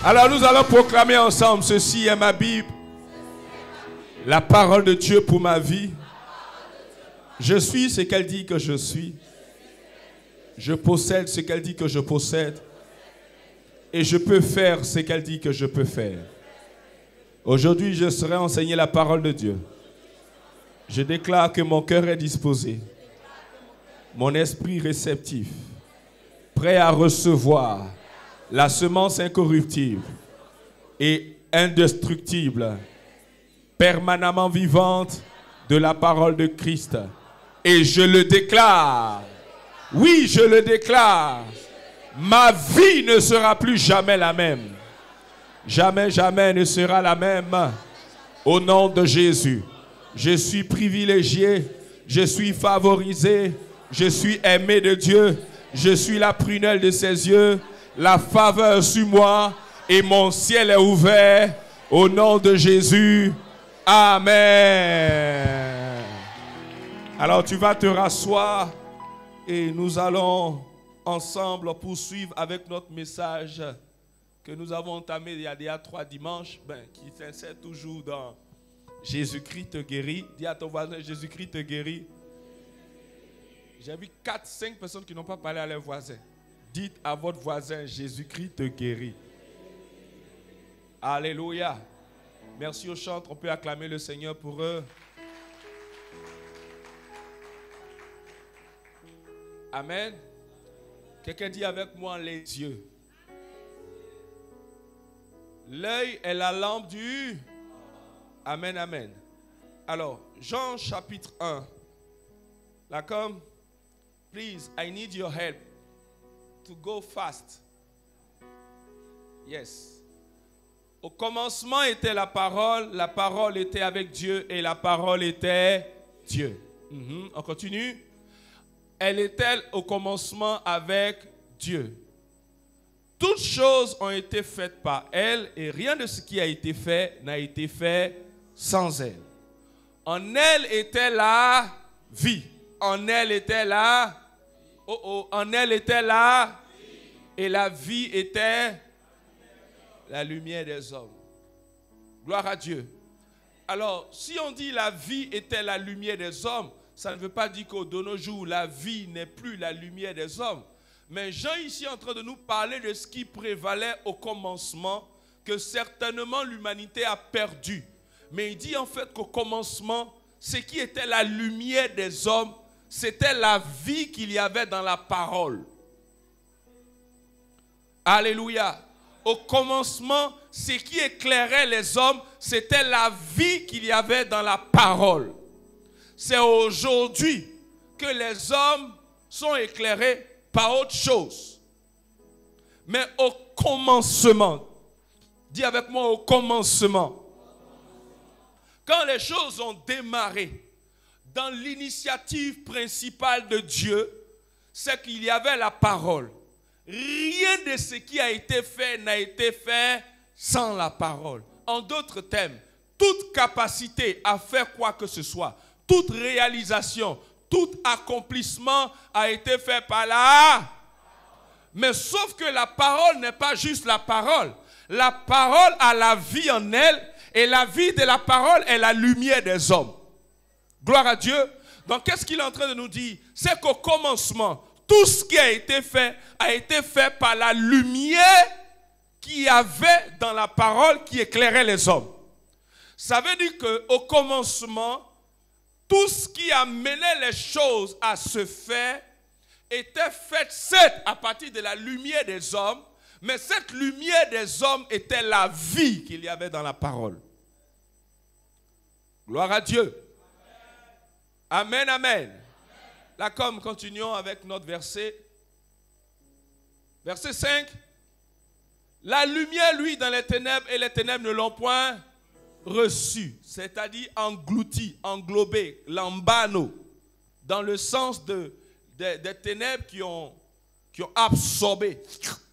Alors nous allons proclamer ensemble, ceci est ma Bible, la parole de Dieu pour ma vie. Je suis ce qu'elle dit que je suis. Je possède ce qu'elle dit que je possède. Et je peux faire ce qu'elle dit que je peux faire. Aujourd'hui, je serai enseigné la parole de Dieu. Je déclare que mon cœur est disposé. Mon esprit réceptif. Prêt à recevoir la semence incorruptible et indestructible, permanemment vivante de la parole de Christ. Et je le déclare. Oui, je le déclare. Ma vie ne sera plus jamais la même. Jamais, jamais ne sera la même. Au nom de Jésus. Je suis privilégié. Je suis favorisé. Je suis aimé de Dieu. Je suis la prunelle de ses yeux. La faveur sur moi. Et mon ciel est ouvert. Au nom de Jésus. Amen. Alors tu vas te rasseoir. Et nous allons ensemble poursuivre avec notre message que nous avons entamé il y a déjà 3 dimanches, qui s'insère toujours dans Jésus-Christ te guérit. Dis à ton voisin, Jésus-Christ te guérit. J'ai vu 4-5 personnes qui n'ont pas parlé à leurs voisins. Dites à votre voisin, Jésus-Christ te guérit. Alléluia. Merci aux chantres, on peut acclamer le Seigneur pour eux. Amen. Quelqu'un dit avec moi les yeux. L'œil est la lampe du... Amen, amen. Alors, Jean chapitre 1. Là comme, please, I need your help to go fast. Yes. Au commencement était la parole était avec Dieu et la parole était Dieu. On continue. Elle était au commencement avec Dieu. Toutes choses ont été faites par elle et rien de ce qui a été fait n'a été fait sans elle. En elle était la vie. En elle était la... en elle était la... Et la vie était la lumière des hommes. Gloire à Dieu. Alors, si on dit la vie était la lumière des hommes, ça ne veut pas dire qu'au de nos jours, la vie n'est plus la lumière des hommes. Mais Jean ici est en train de nous parler de ce qui prévalait au commencement, que certainement l'humanité a perdu. Mais il dit en fait qu'au commencement, ce qui était la lumière des hommes, c'était la vie qu'il y avait dans la parole. Alléluia. Au commencement, ce qui éclairait les hommes, c'était la vie qu'il y avait dans la parole. C'est aujourd'hui que les hommes sont éclairés par autre chose. Mais au commencement, dis avec moi au commencement, quand les choses ont démarré, dans l'initiative principale de Dieu, c'est qu'il y avait la parole. Rien de ce qui a été fait n'a été fait sans la parole. En d'autres termes, toute capacité à faire quoi que ce soit, toute réalisation, tout accomplissement a été fait par là. Mais sauf que la parole n'est pas juste la parole. La parole a la vie en elle et la vie de la parole est la lumière des hommes. Gloire à Dieu. Donc qu'est-ce qu'il est en train de nous dire? C'est qu'au commencement, tout ce qui a été fait par la lumière qu'il y avait dans la parole qui éclairait les hommes. Ça veut dire qu'au commencement, tout ce qui amenait les choses à se faire était fait certes à partir de la lumière des hommes, mais cette lumière des hommes était la vie qu'il y avait dans la parole. Gloire à Dieu. Amen, amen. Là, comme continuons avec notre verset. Verset 5. La lumière, lui, dans les ténèbres, et les ténèbres ne l'ont point reçu, c'est-à-dire englouti, englobé, lambano, dans le sens des ténèbres qui ont absorbé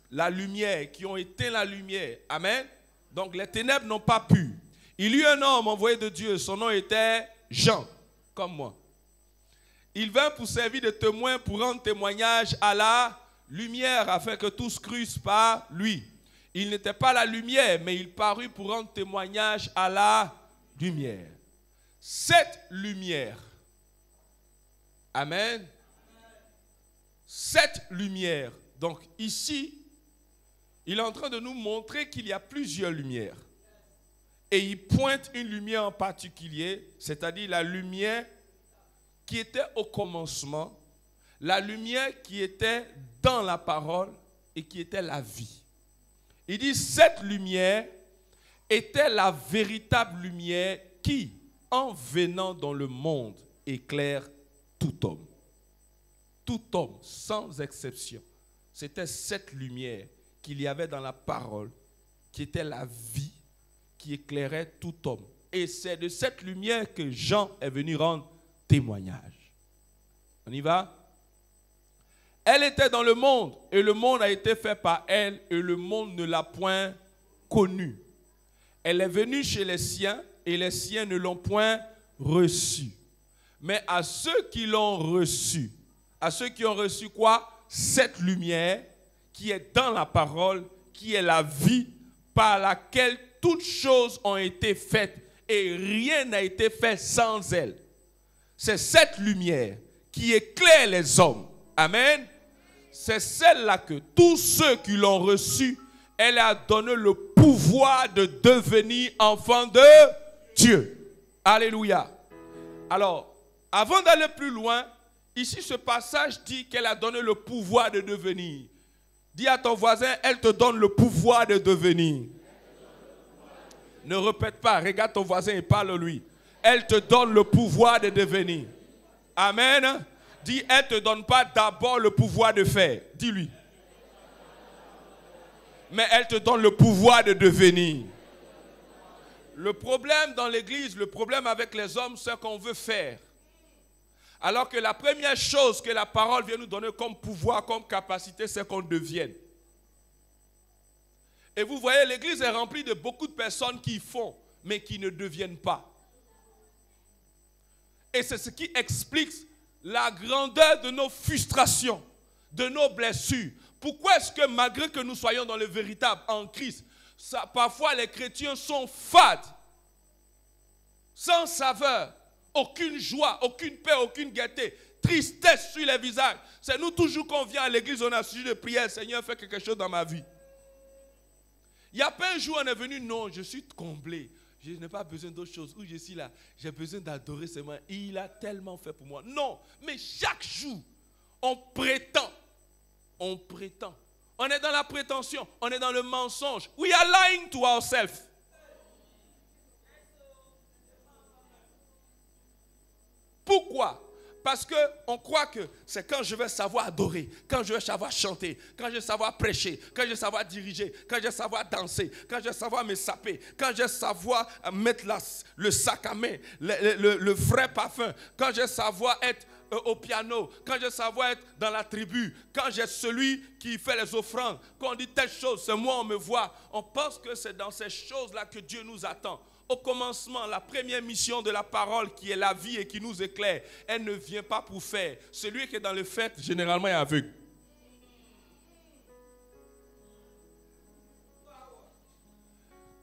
la lumière, qui ont éteint la lumière. Amen. Donc les ténèbres n'ont pas pu. Il y eut un homme envoyé de Dieu, son nom était Jean, comme moi. Il vint pour servir de témoin, pour rendre témoignage à la lumière, afin que tous crussent par lui. Il n'était pas la lumière, mais il parut pour rendre témoignage à la lumière. Cette lumière, amen, cette lumière, donc ici, il est en train de nous montrer qu'il y a plusieurs lumières. Et il pointe une lumière en particulier, c'est-à-dire la lumière qui était au commencement, la lumière qui était dans la parole et qui était la vie. Il dit, cette lumière était la véritable lumière qui, en venant dans le monde, éclaire tout homme. Tout homme, sans exception. C'était cette lumière qu'il y avait dans la parole, qui était la vie, qui éclairait tout homme. Et c'est de cette lumière que Jean est venu rendre témoignage. On y va? Elle était dans le monde, et le monde a été fait par elle, et le monde ne l'a point connue. Elle est venue chez les siens, et les siens ne l'ont point reçue. Mais à ceux qui l'ont reçue, à ceux qui ont reçu quoi? Cette lumière qui est dans la parole, qui est la vie, par laquelle toutes choses ont été faites, et rien n'a été fait sans elle. C'est cette lumière qui éclaire les hommes. Amen. C'est celle-là que tous ceux qui l'ont reçue, elle a donné le pouvoir de devenir enfants de Dieu. Alléluia. Alors, avant d'aller plus loin, ici ce passage dit qu'elle a donné le pouvoir de devenir. Dis à ton voisin, elle te donne le pouvoir de devenir. Ne répète pas, regarde ton voisin et parle-lui. Elle te donne le pouvoir de devenir. Amen. Dis, elle ne te donne pas d'abord le pouvoir de faire. Dis-lui. Mais elle te donne le pouvoir de devenir. Le problème dans l'église, le problème avec les hommes, c'est qu'on veut faire. Alors que la première chose que la parole vient nous donner comme pouvoir, comme capacité, c'est qu'on devienne. Et vous voyez, l'église est remplie de beaucoup de personnes qui font, mais qui ne deviennent pas. Et c'est ce qui explique la grandeur de nos frustrations, de nos blessures. Pourquoi est-ce que malgré que nous soyons dans le véritable, en Christ, parfois les chrétiens sont fades, sans saveur, aucune joie, aucune paix, aucune gaieté, tristesse sur les visages. C'est nous toujours qu'on vient à l'église, on a sujet de prière, Seigneur, fais quelque chose dans ma vie. Il n'y a pas un jour on est venu, non, je suis comblé. Je n'ai pas besoin d'autre chose. Où je suis là, j'ai besoin d'adorer seulement. Il a tellement fait pour moi. Non, mais chaque jour, on prétend. On prétend. On est dans la prétention. On est dans le mensonge. We are lying to ourselves. Pourquoi? Parce qu'on croit que c'est quand je vais savoir adorer, quand je vais savoir chanter, quand je vais savoir prêcher, quand je vais savoir diriger, quand je vais savoir danser, quand je vais savoir me saper, quand je vais savoir mettre le sac à main, le vrai parfum, quand je vais savoir être au piano, quand je vais savoir être dans la tribu, quand j'ai celui qui fait les offrandes, quand on dit telle chose, c'est moi, on me voit. On pense que c'est dans ces choses-là que Dieu nous attend. Au commencement, la première mission de la parole qui est la vie et qui nous éclaire, elle ne vient pas pour faire. Celui qui est dans le fait, généralement, est aveugle.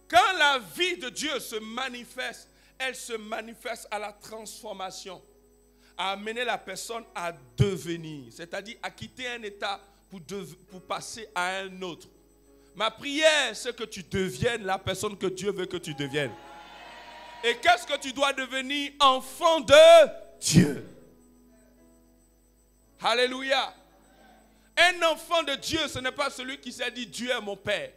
Quand la vie de Dieu se manifeste, elle se manifeste à la transformation, à amener la personne à devenir, c'est-à-dire à quitter un état pour passer à un autre. Ma prière, c'est que tu deviennes la personne que Dieu veut que tu deviennes. Et qu'est-ce que tu dois devenir? Enfant de Dieu. Alléluia. Un enfant de Dieu, ce n'est pas celui qui s'est dit Dieu est mon Père.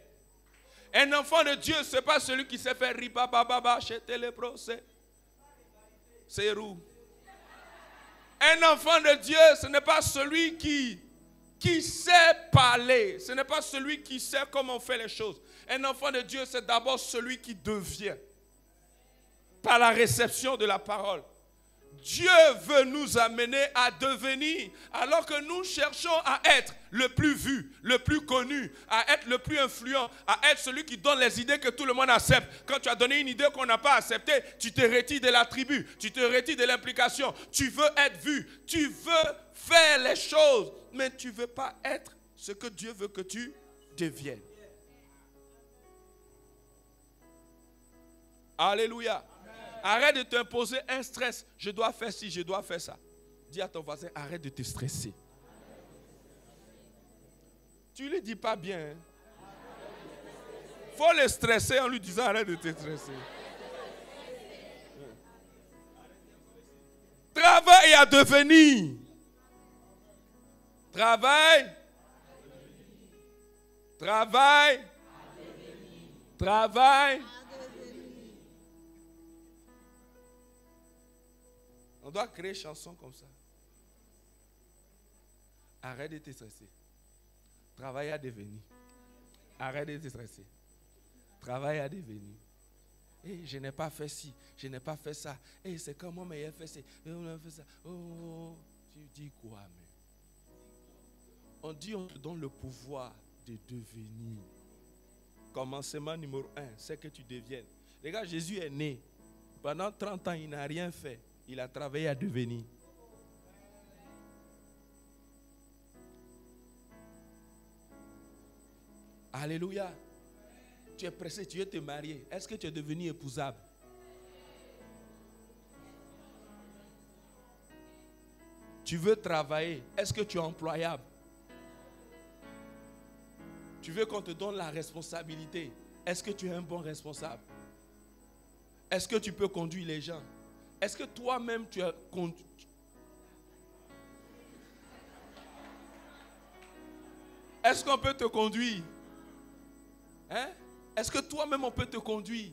Un enfant de Dieu, ce n'est pas celui qui s'est fait ribababa chez Téléprocès. C'est roux. Un enfant de Dieu, ce n'est pas celui qui sait parler. Ce n'est pas celui qui sait comment on fait les choses. Un enfant de Dieu, c'est d'abord celui qui devient. Par la réception de la parole. Dieu veut nous amener à devenir, alors que nous cherchons à être le plus vu, le plus connu, à être le plus influent, à être celui qui donne les idées que tout le monde accepte. Quand tu as donné une idée qu'on n'a pas acceptée, tu te retires de la tribu, tu te retires de l'implication. Tu veux être vu, tu veux faire les choses, mais tu ne veux pas être ce que Dieu veut que tu deviennes. Alléluia. Arrête de t'imposer un stress. Je dois faire ci, je dois faire ça. Dis à ton voisin, arrête de te stresser. Tu ne lui dis pas bien. Il faut le stresser en lui disant arrête de te stresser. Travaille à devenir. Travaille. Travaille. Travaille. On doit créer des chansons comme ça. Arrête de te stresser. Travaille à devenir. Arrête de te stresser. Travaille à devenir. Hey, je n'ai pas fait ci, je n'ai pas fait ça. Hey, c'est comme moi, mais il a fait ça. Oh, tu dis quoi, mais? On dit on te donne le pouvoir de devenir. Commencement numéro 1, c'est que tu deviennes. Les gars, Jésus est né. Pendant 30 ans, il n'a rien fait. Il a travaillé à devenir. Alléluia. Tu es pressé, tu veux te marier. Est-ce que tu es devenu épousable? Tu veux travailler. Est-ce que tu es employable? Tu veux qu'on te donne la responsabilité. Est-ce que tu es un bon responsable? Est-ce que tu peux conduire les gens? Est-ce que toi-même tu as conduit? Est-ce qu'on peut te conduire? Hein? Est-ce que toi-même on peut te conduire?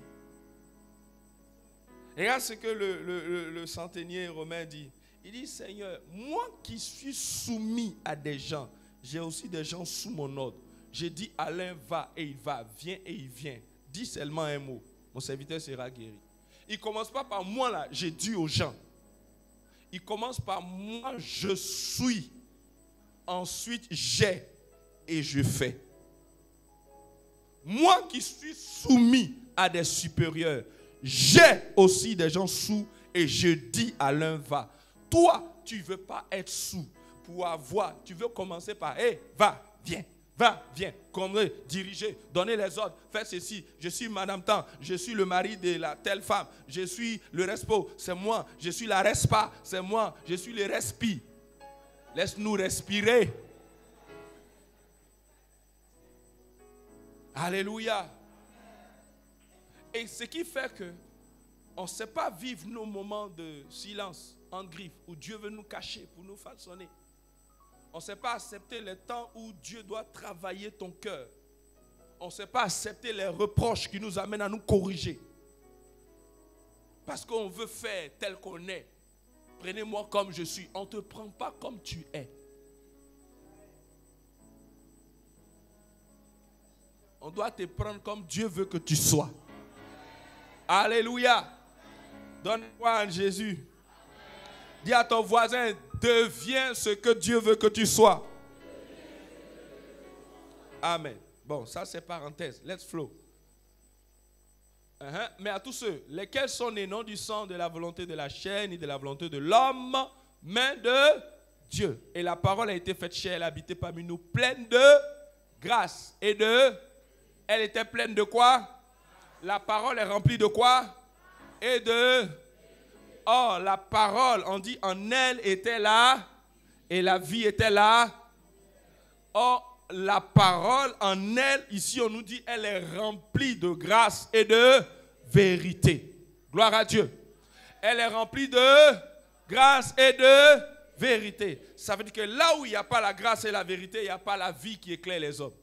Regarde ce que le centenier romain dit. Il dit, Seigneur, moi qui suis soumis à des gens, j'ai aussi des gens sous mon ordre. J'ai dit à l'un va et il va, viens et il vient. Dis seulement un mot, mon serviteur sera guéri. Il ne commence pas par moi là, j'ai dit aux gens. Il commence par moi, je suis. Ensuite, j'ai et je fais. Moi qui suis soumis à des supérieurs, j'ai aussi des gens sous et je dis à l'un va. Toi, tu ne veux pas être sous pour avoir. Tu veux commencer par, hé, va, viens. Va, viens, diriger, donner les ordres, fais ceci. Je suis Madame Tant, je suis le mari de la telle femme, je suis le respo, c'est moi. Je suis la respa, c'est moi. Je suis le respi. Laisse-nous respirer. Alléluia. Et ce qui fait que on ne sait pas vivre nos moments de silence, en griffe, où Dieu veut nous cacher pour nous façonner. On ne sait pas accepter les temps où Dieu doit travailler ton cœur. On ne sait pas accepter les reproches qui nous amènent à nous corriger. Parce qu'on veut faire tel qu'on est. Prenez-moi comme je suis. On ne te prend pas comme tu es. On doit te prendre comme Dieu veut que tu sois. Alléluia. Donne-moi à Jésus. Dis à ton voisin, deviens ce que Dieu veut que tu sois. Amen. Bon, ça c'est parenthèse. Let's flow. Mais à tous ceux, lesquels sont nés non du sang de la volonté de la chair, ni de la volonté de l'homme, mais de Dieu. Et la parole a été faite chair, elle habitait parmi nous, pleine de grâce et de... Elle était pleine de quoi? La parole est remplie de quoi? Et de... Or, la parole, on dit, en elle était là, et la vie était là. Or, la parole, en elle, ici on nous dit, elle est remplie de grâce et de vérité. Gloire à Dieu. Elle est remplie de grâce et de vérité. Ça veut dire que là où il n'y a pas la grâce et la vérité, il n'y a pas la vie qui éclaire les hommes.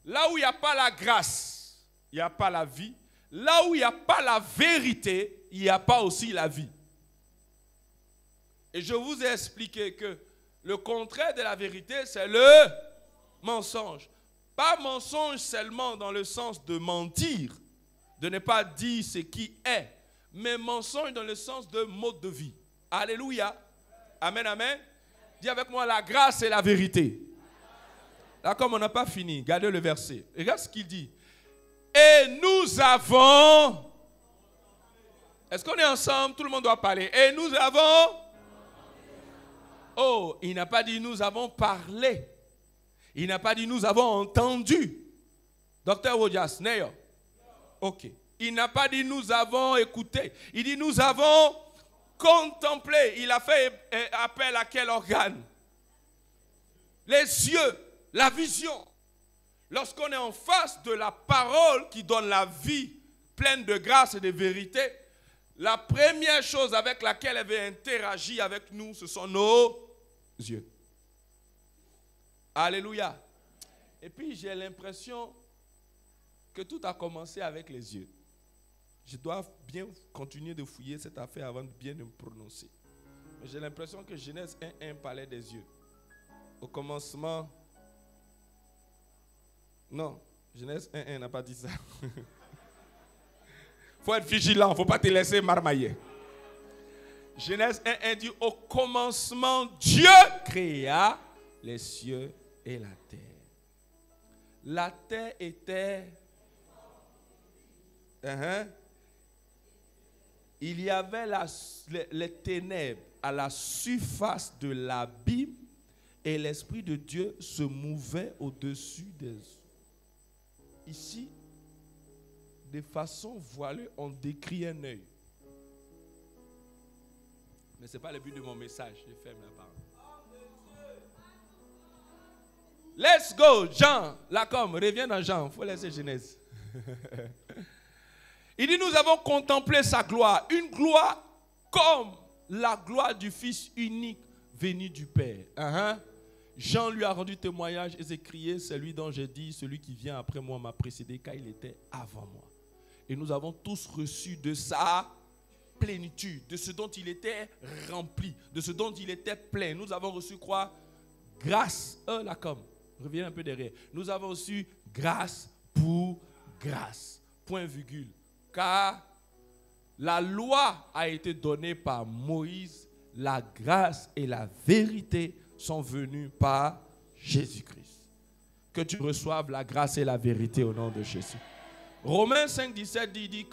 Là où il n'y a pas la grâce, il n'y a pas la vie. Là où il n'y a pas la vérité, il n'y a pas aussi la vie. Et je vous ai expliqué que le contraire de la vérité, c'est le mensonge. Pas mensonge seulement dans le sens de mentir, de ne pas dire ce qui est, mais mensonge dans le sens de mode de vie. Alléluia. Amen, amen. Dis avec moi la grâce et la vérité. Là, comme on n'a pas fini, regardez le verset. Regarde ce qu'il dit. Et nous avons... Est-ce qu'on est ensemble? Tout le monde doit parler. Et nous avons... Oh, il n'a pas dit nous avons parlé. Il n'a pas dit nous avons entendu. Docteur Wodjas, Neyo. Ok. Il n'a pas dit nous avons écouté. Il dit nous avons contemplé. Il a fait appel à quel organe? Les yeux, la vision. Lorsqu'on est en face de la parole qui donne la vie pleine de grâce et de vérité, la première chose avec laquelle elle veut interagir avec nous, ce sont nos yeux. Alléluia. Et puis j'ai l'impression que tout a commencé avec les yeux. Je dois bien continuer de fouiller cette affaire avant de bien me prononcer. Mais j'ai l'impression que Genèse 1:1 parlait des yeux. Au commencement... Non, Genèse 1:1 n'a pas dit ça. Il faut être vigilant, il ne faut pas te laisser marmailler. Genèse 1:1 dit, au commencement, Dieu créa les cieux et la terre. La terre était... Il y avait les ténèbres à la surface de l'abîme et l'Esprit de Dieu se mouvait au-dessus des eaux. Ici, de façon voilée, on décrit un œil. Mais ce n'est pas le but de mon message. Je ferme la parole. Let's go, Jean, Lacombe, reviens dans Jean, il faut laisser Genèse. Il dit, nous avons contemplé sa gloire, une gloire comme la gloire du Fils unique venu du Père. Jean lui a rendu témoignage et s'est crié, c'est lui dont j'ai dit, celui qui vient après moi m'a précédé, car il était avant moi. Et nous avons tous reçu de sa plénitude, de ce dont il était rempli, de ce dont il était plein. Nous avons reçu quoi? Grâce, Lacombe, reviens un peu derrière. Nous avons reçu grâce pour grâce, point virgule. Car la loi a été donnée par Moïse, la grâce et la vérité sont venues par Jésus-Christ. Que tu reçoives la grâce et la vérité au nom de Jésus. Romains 5:17 dit,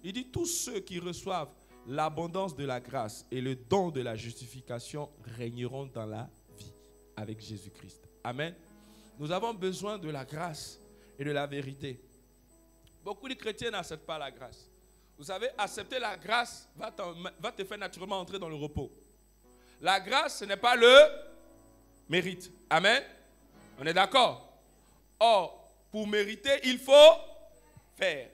il dit tous ceux qui reçoivent l'abondance de la grâce et le don de la justification régneront dans la vie avec Jésus-Christ. Amen. Nous avons besoin de la grâce et de la vérité. Beaucoup de chrétiens n'acceptent pas la grâce. Vous savez, accepter la grâce va te faire naturellement entrer dans le repos. La grâce, ce n'est pas le mérite. Amen. On est d'accord? Or, pour mériter, il faut faire.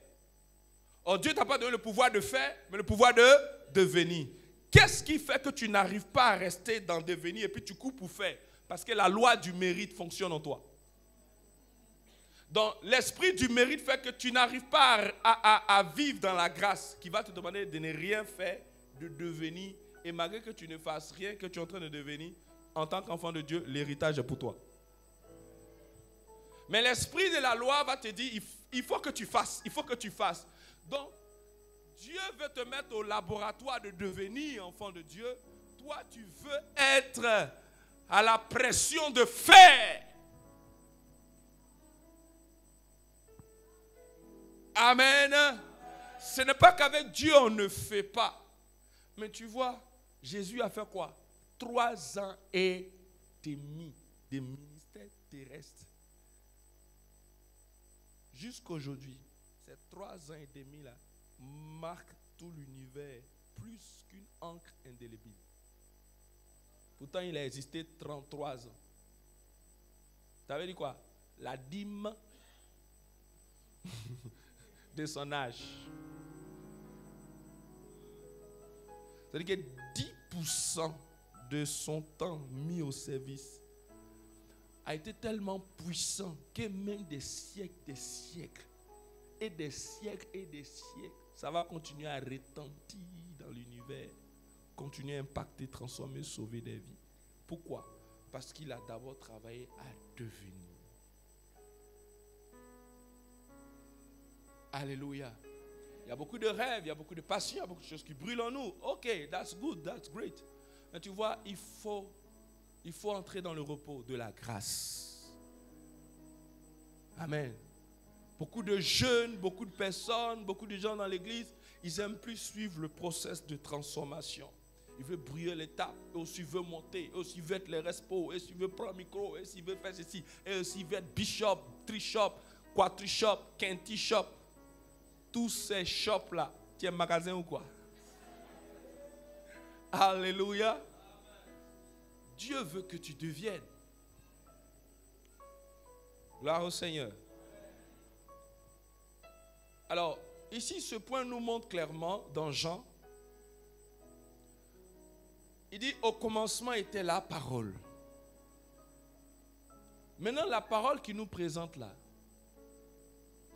Or, Dieu ne t'a pas donné le pouvoir de faire, mais le pouvoir de devenir. Qu'est-ce qui fait que tu n'arrives pas à rester dans devenir et puis tu coupes pour faire? Parce que la loi du mérite fonctionne en toi. Donc, l'esprit du mérite fait que tu n'arrives pas à vivre dans la grâce qui va te demander de ne rien faire, de devenir. Et malgré que tu ne fasses rien, que tu es en train de devenir, en tant qu'enfant de Dieu, l'héritage est pour toi. Mais l'esprit de la loi va te dire, il faut que tu fasses, il faut que tu fasses. Donc, Dieu veut te mettre au laboratoire de devenir enfant de Dieu. Toi, tu veux être à la pression de faire. Amen. Ce n'est pas qu'avec Dieu on ne fait pas. Mais tu vois, Jésus a fait quoi? 3 ans et demi de ministère terrestre. Jusqu'aujourd'hui, ces 3 ans et demi là marquent tout l'univers plus qu'une encre indélébile. Pourtant, il a existé 33 ans. Ça veut dire quoi? La dîme de son âge. C'est-à-dire que 10% de son temps mis au service a été tellement puissant que même des siècles et des siècles, ça va continuer à retentir dans l'univers, continuer à impacter, transformer, sauver des vies. Pourquoi? Parce qu'il a d'abord travaillé à devenir. Alléluia. Il y a beaucoup de rêves, il y a beaucoup de passion, il y a beaucoup de choses qui brûlent en nous. Ok, that's good, that's great. Mais tu vois, il faut entrer dans le repos de la grâce. Amen. Beaucoup de jeunes, beaucoup de personnes, beaucoup de gens dans l'église, ils aiment plus suivre le processus de transformation. Ils veulent brûler l'étape, et aussi ils veulent monter, et aussi ils veulent être les respos, et aussi ils veulent prendre le micro, et aussi ils veulent faire ceci, et aussi ils veulent être bishop, trishop, quatrishop, quintishop. tous ces shops-là, tu es un magasin ou quoi? Alléluia. Dieu veut que tu deviennes. Gloire au Seigneur. Alors, ici, ce point nous montre clairement dans Jean. Il dit, au commencement était la parole. Maintenant, la parole qu'il nous présente là,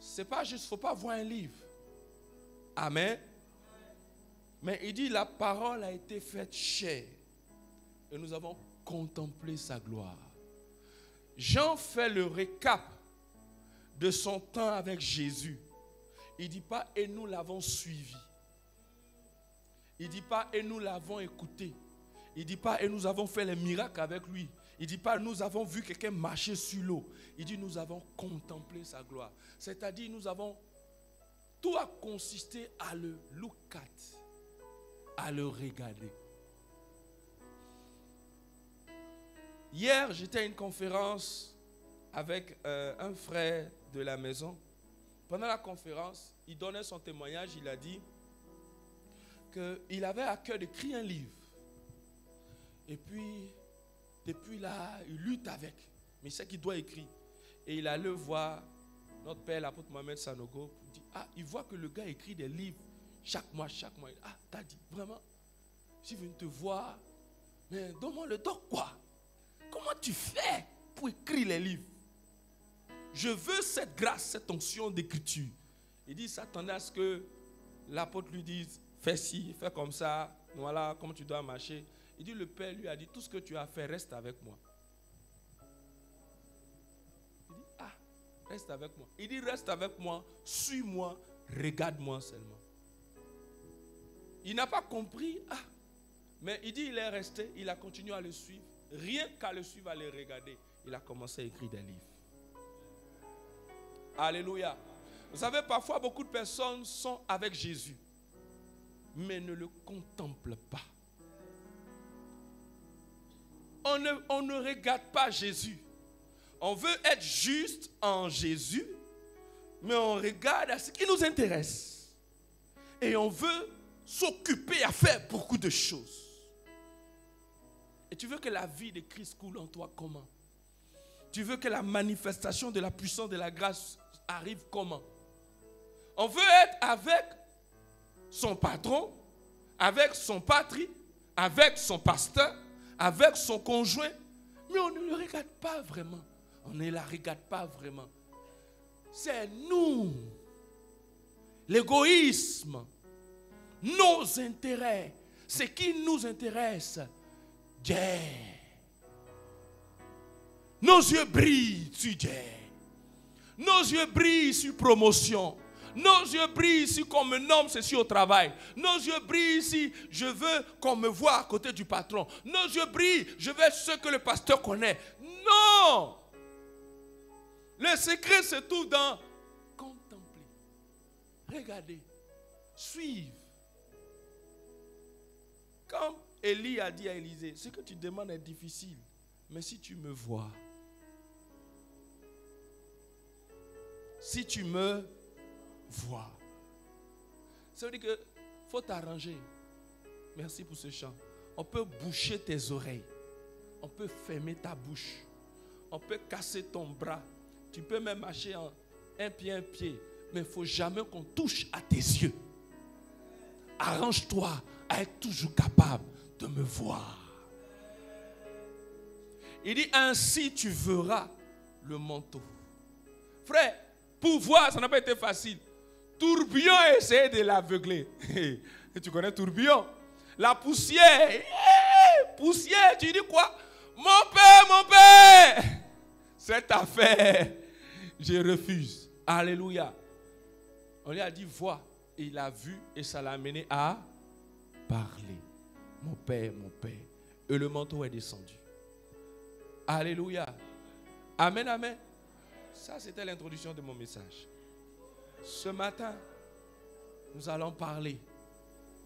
c'est pas juste, il ne faut pas voir un livre. Amen. Mais il dit, la parole a été faite chair. Et nous avons contemplé sa gloire. Jean fait le récap de son temps avec Jésus. Il ne dit pas, et nous l'avons suivi. Il ne dit pas, et nous l'avons écouté. Il ne dit pas, et nous avons fait les miracles avec lui. Il ne dit pas, nous avons vu quelqu'un marcher sur l'eau. Il dit, nous avons contemplé sa gloire. C'est-à-dire, nous avons, tout a consisté à le look at, à le regarder. Hier, j'étais à une conférence avec un frère de la maison. Pendant la conférence, il donnait son témoignage, il a dit qu'il avait à cœur d'écrire un livre. Et puis, depuis là, il lutte avec. Mais il sait qu'il doit écrire. Et il allait voir notre père, l'apôtre Mohamed Sanogo, pour dire, il voit que le gars écrit des livres chaque mois. T'as dit, vraiment, si je viens te voir, mais donne-moi le doc, quoi? Comment tu fais pour écrire les livres? Je veux cette grâce, cette onction d'écriture. Il dit, s'attendait à ce que l'apôtre lui dise, fais ci, fais comme ça, voilà comment tu dois marcher. Il dit, le père lui a dit, tout ce que tu as fait, reste avec moi. Il dit, reste avec moi. Il dit, reste avec moi, suis-moi, regarde-moi seulement. Il n'a pas compris, mais il dit, il est resté, il a continué à le suivre. Rien qu'à le suivre, à le regarder, il a commencé à écrire des livres. Alléluia. Vous savez, parfois, beaucoup de personnes sont avec Jésus, mais ne le contemplent pas. On ne regarde pas Jésus. On veut être juste en Jésus, mais on regarde à ce qui nous intéresse. Et on veut s'occuper à faire beaucoup de choses. Et tu veux que la vie de Christ coule en toi comment? Tu veux que la manifestation de la puissance de la grâce arrive comment? On veut être avec son patron, avec son patrie, avec son pasteur, avec son conjoint, mais on ne le regarde pas vraiment. On ne la regarde pas vraiment. C'est nous, l'égoïsme, nos intérêts, ce qui nous intéresse. Dieu. Nos yeux brillent sur Dieu. Nos yeux brillent sur promotion. Nos yeux brillent si qu'on me nomme ceci au travail. Nos yeux brillent si je veux qu'on me voit à côté du patron. Nos yeux brillent, je veux ce que le pasteur connaît. Non! Le secret se trouve dans contempler, regarder, suivre. Comme Élie a dit à Élisée, ce que tu demandes est difficile, mais si tu me vois, si tu me vois, ça veut dire qu'il faut t'arranger. Merci pour ce chant. On peut boucher tes oreilles, on peut fermer ta bouche, on peut casser ton bras, tu peux même marcher en un pied, mais il ne faut jamais qu'on touche à tes yeux. Arrange-toi à être toujours capable de me voir. Il dit, ainsi tu verras le manteau. Frère, pour voir, ça n'a pas été facile. Tourbillon a essayé de l'aveugler. Tu connais Tourbillon? La poussière. Poussière, tu dis quoi? Mon père, cette affaire, je refuse. Alléluia. On lui a dit, vois. Et il a vu et ça l'a amené à parler. Mon père. Et le manteau est descendu. Alléluia. Amen, amen. Ça, c'était l'introduction de mon message. Ce matin, nous allons parler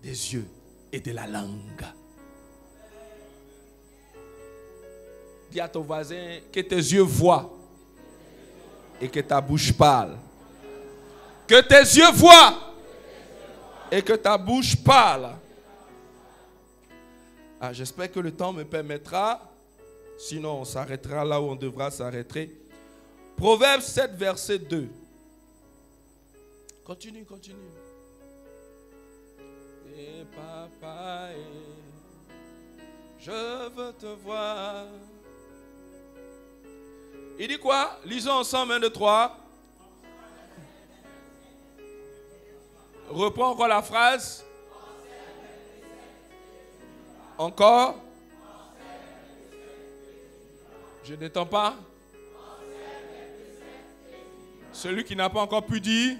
des yeux et de la langue. Dis à ton voisin que tes yeux voient et que ta bouche parle. Que tes yeux voient et que ta bouche parle. Ah, j'espère que le temps me permettra. Sinon, on s'arrêtera là où on devra s'arrêter. Proverbe 7, verset 2. Continue, continue. Et papa, je veux te voir. Il dit quoi? Lisons ensemble, 1, 2, 3. Reprends encore la phrase. Encore. Je n'entends pas. Celui qui n'a pas encore pu dire.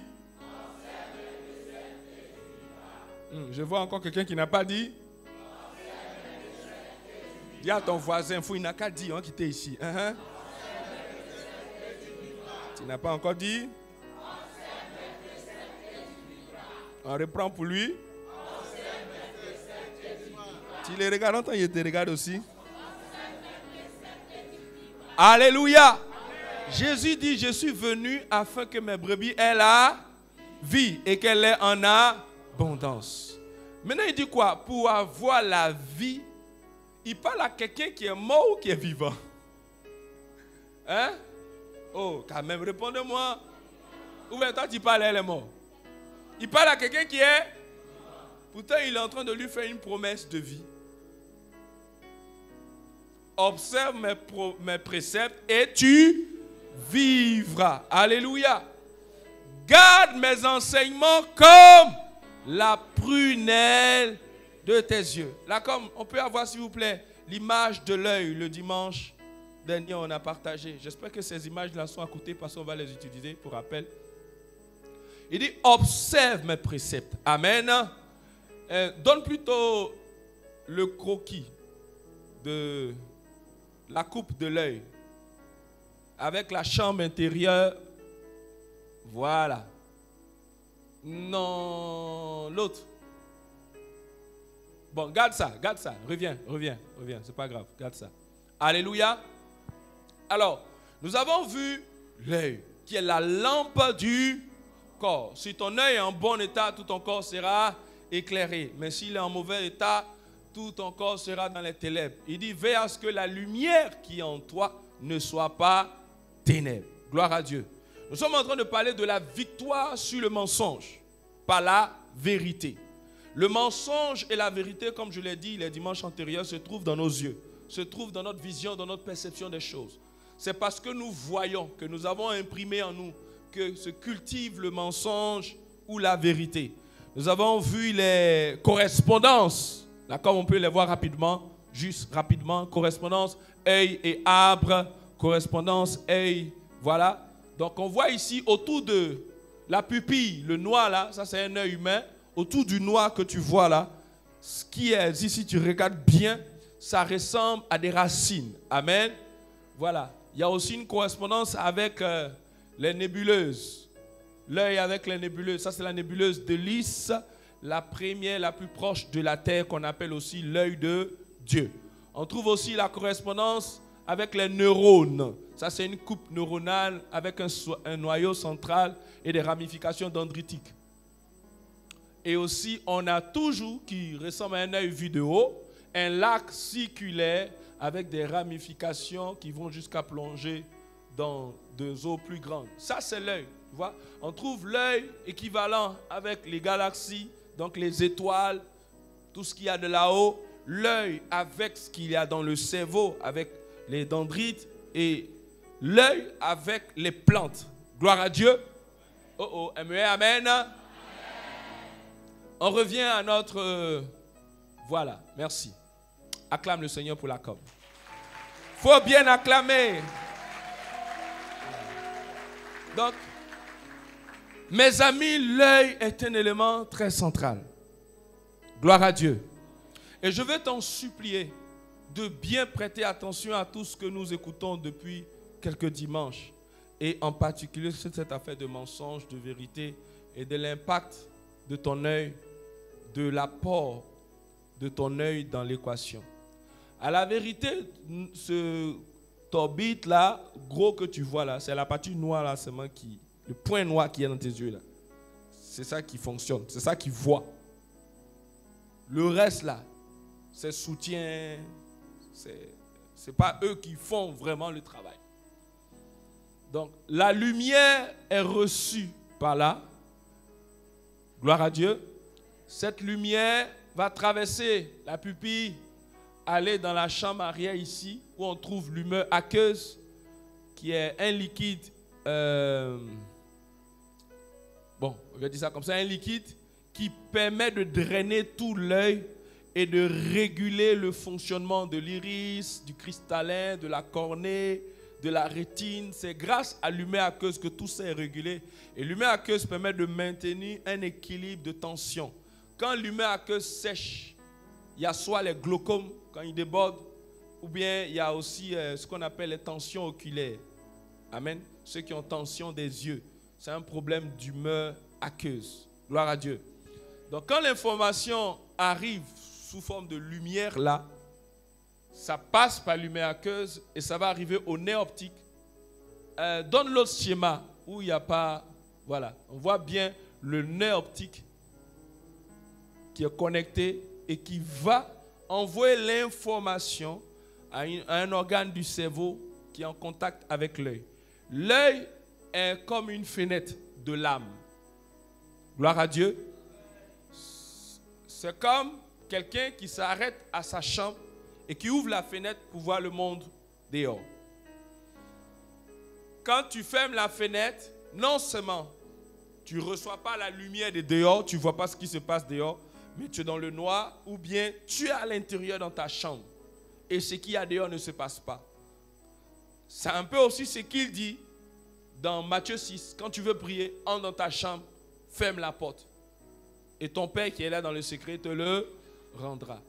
Je vois encore quelqu'un qui n'a pas dit. Dis à ton voisin, il n'a qu'à dire qui était ici. Tu n'as pas encore dit. On reprend pour lui. Tu les regardes, entends, il te regarde aussi. Alléluia. Jésus dit, je suis venu afin que mes brebis aient la vie et qu'elle ait en abondance. Maintenant, il dit quoi? Pour avoir la vie, il parle à quelqu'un qui est mort ou qui est vivant? Hein? Oh, quand même, répondez-moi. Ou bien toi, tu parles, elle est morte. Il parle à quelqu'un qui est... Pourtant, il est en train de lui faire une promesse de vie. Observe mes préceptes et tu vivras. Alléluia. Garde mes enseignements comme la prunelle de tes yeux. Là, comme on peut avoir, s'il vous plaît, l'image de l'œil le dimanche dernier, on a partagé. J'espère que ces images-là sont à côté parce qu'on va les utiliser pour rappel. Il dit, observe mes préceptes. Amen. Donne plutôt le croquis de la coupe de l'œil avec la chambre intérieure. Voilà. Non, l'autre. Bon, garde ça. Reviens. C'est pas grave, garde ça. Alléluia. Alors, nous avons vu l'œil qui est la lampe du corps. Si ton œil est en bon état, tout ton corps sera éclairé. Mais s'il est en mauvais état, tout ton corps sera dans les ténèbres. Il dit, veille à ce que la lumière qui est en toi ne soit pas ténèbres. Gloire à Dieu. Nous sommes en train de parler de la victoire sur le mensonge, par la vérité. Le mensonge et la vérité, comme je l'ai dit les dimanches antérieurs, se trouvent dans nos yeux, se trouvent dans notre vision, dans notre perception des choses. C'est parce que nous voyons, que nous avons imprimé en nous, que se cultive le mensonge ou la vérité. Nous avons vu les correspondances, là, comme on peut les voir rapidement, juste rapidement, correspondance, œil et arbre, correspondance, œil, voilà. Donc on voit ici autour de la pupille, le noir là, ça c'est un œil humain, autour du noir que tu vois là, ce qui est ici, si tu regardes bien, ça ressemble à des racines. Amen. Voilà. Il y a aussi une correspondance avec les nébuleuses. L'œil avec les nébuleuses, ça c'est la nébuleuse de Lys, la première, la plus proche de la terre qu'on appelle aussi l'œil de Dieu. On trouve aussi la correspondance avec les neurones. Ça c'est une coupe neuronale avec un noyau central et des ramifications dendritiques. Et aussi on a toujours, qui ressemble à un œil vu de haut, un lac circulaire avec des ramifications qui vont jusqu'à plonger dans des eaux plus grandes. Ça c'est l'œil. Tu vois? On trouve l'œil équivalent avec les galaxies, donc les étoiles, tout ce qu'il y a de là-haut. L'œil avec ce qu'il y a dans le cerveau, avec les dendrites, et l'œil avec les plantes. Gloire à Dieu. Oh, amen. On revient à notre... voilà, merci. Acclame le Seigneur pour la com. Faut bien acclamer. Donc, mes amis, l'œil est un élément très central. Gloire à Dieu. Et je vais t'en supplier de bien prêter attention à tout ce que nous écoutons depuis quelques dimanches. Et en particulier sur cette affaire de mensonge, de vérité et de l'impact de ton œil, de l'apport de ton œil dans l'équation. À la vérité, ce orbite là, gros que tu vois là, c'est la partie noire là, seulement qui, le point noir qui est dans tes yeux là. c'est ça qui fonctionne, c'est ça qui voit. Le reste là, c'est soutien, c'est pas eux qui font vraiment le travail. Donc la lumière est reçue par là. Gloire à Dieu. Cette lumière va traverser la pupille, aller dans la chambre arrière ici, où on trouve l'humeur aqueuse, qui est un liquide, bon, je vais dire ça comme ça, un liquide qui permet de drainer tout l'œil et de réguler le fonctionnement de l'iris, du cristallin, de la cornée, de la rétine. C'est grâce à l'humeur aqueuse que tout ça est régulé. Et l'humeur aqueuse permet de maintenir un équilibre de tension. Quand l'humeur aqueuse sèche, il y a soit les glaucomes quand ils débordent, ou bien il y a aussi ce qu'on appelle les tensions oculaires. Amen. Ceux qui ont tension des yeux, c'est un problème d'humeur aqueuse. Gloire à Dieu. Donc quand l'information arrive sous forme de lumière là, ça passe par l'humeur aqueuse et ça va arriver au nerf optique. Donne l'autre schéma où il n'y a pas... Voilà, on voit bien le nerf optique qui est connecté et qui va envoyer l'information à un organe du cerveau qui est en contact avec l'œil. L'œil est comme une fenêtre de l'âme. Gloire à Dieu. C'est comme quelqu'un qui s'arrête à sa chambre et qui ouvre la fenêtre pour voir le monde dehors. Quand tu fermes la fenêtre, non seulement tu ne reçois pas la lumière de dehors, tu ne vois pas ce qui se passe dehors, mais tu es dans le noir ou bien tu es à l'intérieur dans ta chambre et ce qu'il y a dehors ne se passe pas. C'est un peu aussi ce qu'il dit dans Matthieu 6. Quand tu veux prier, entre dans ta chambre, ferme la porte. Et ton Père qui est là dans le secret te le rendra.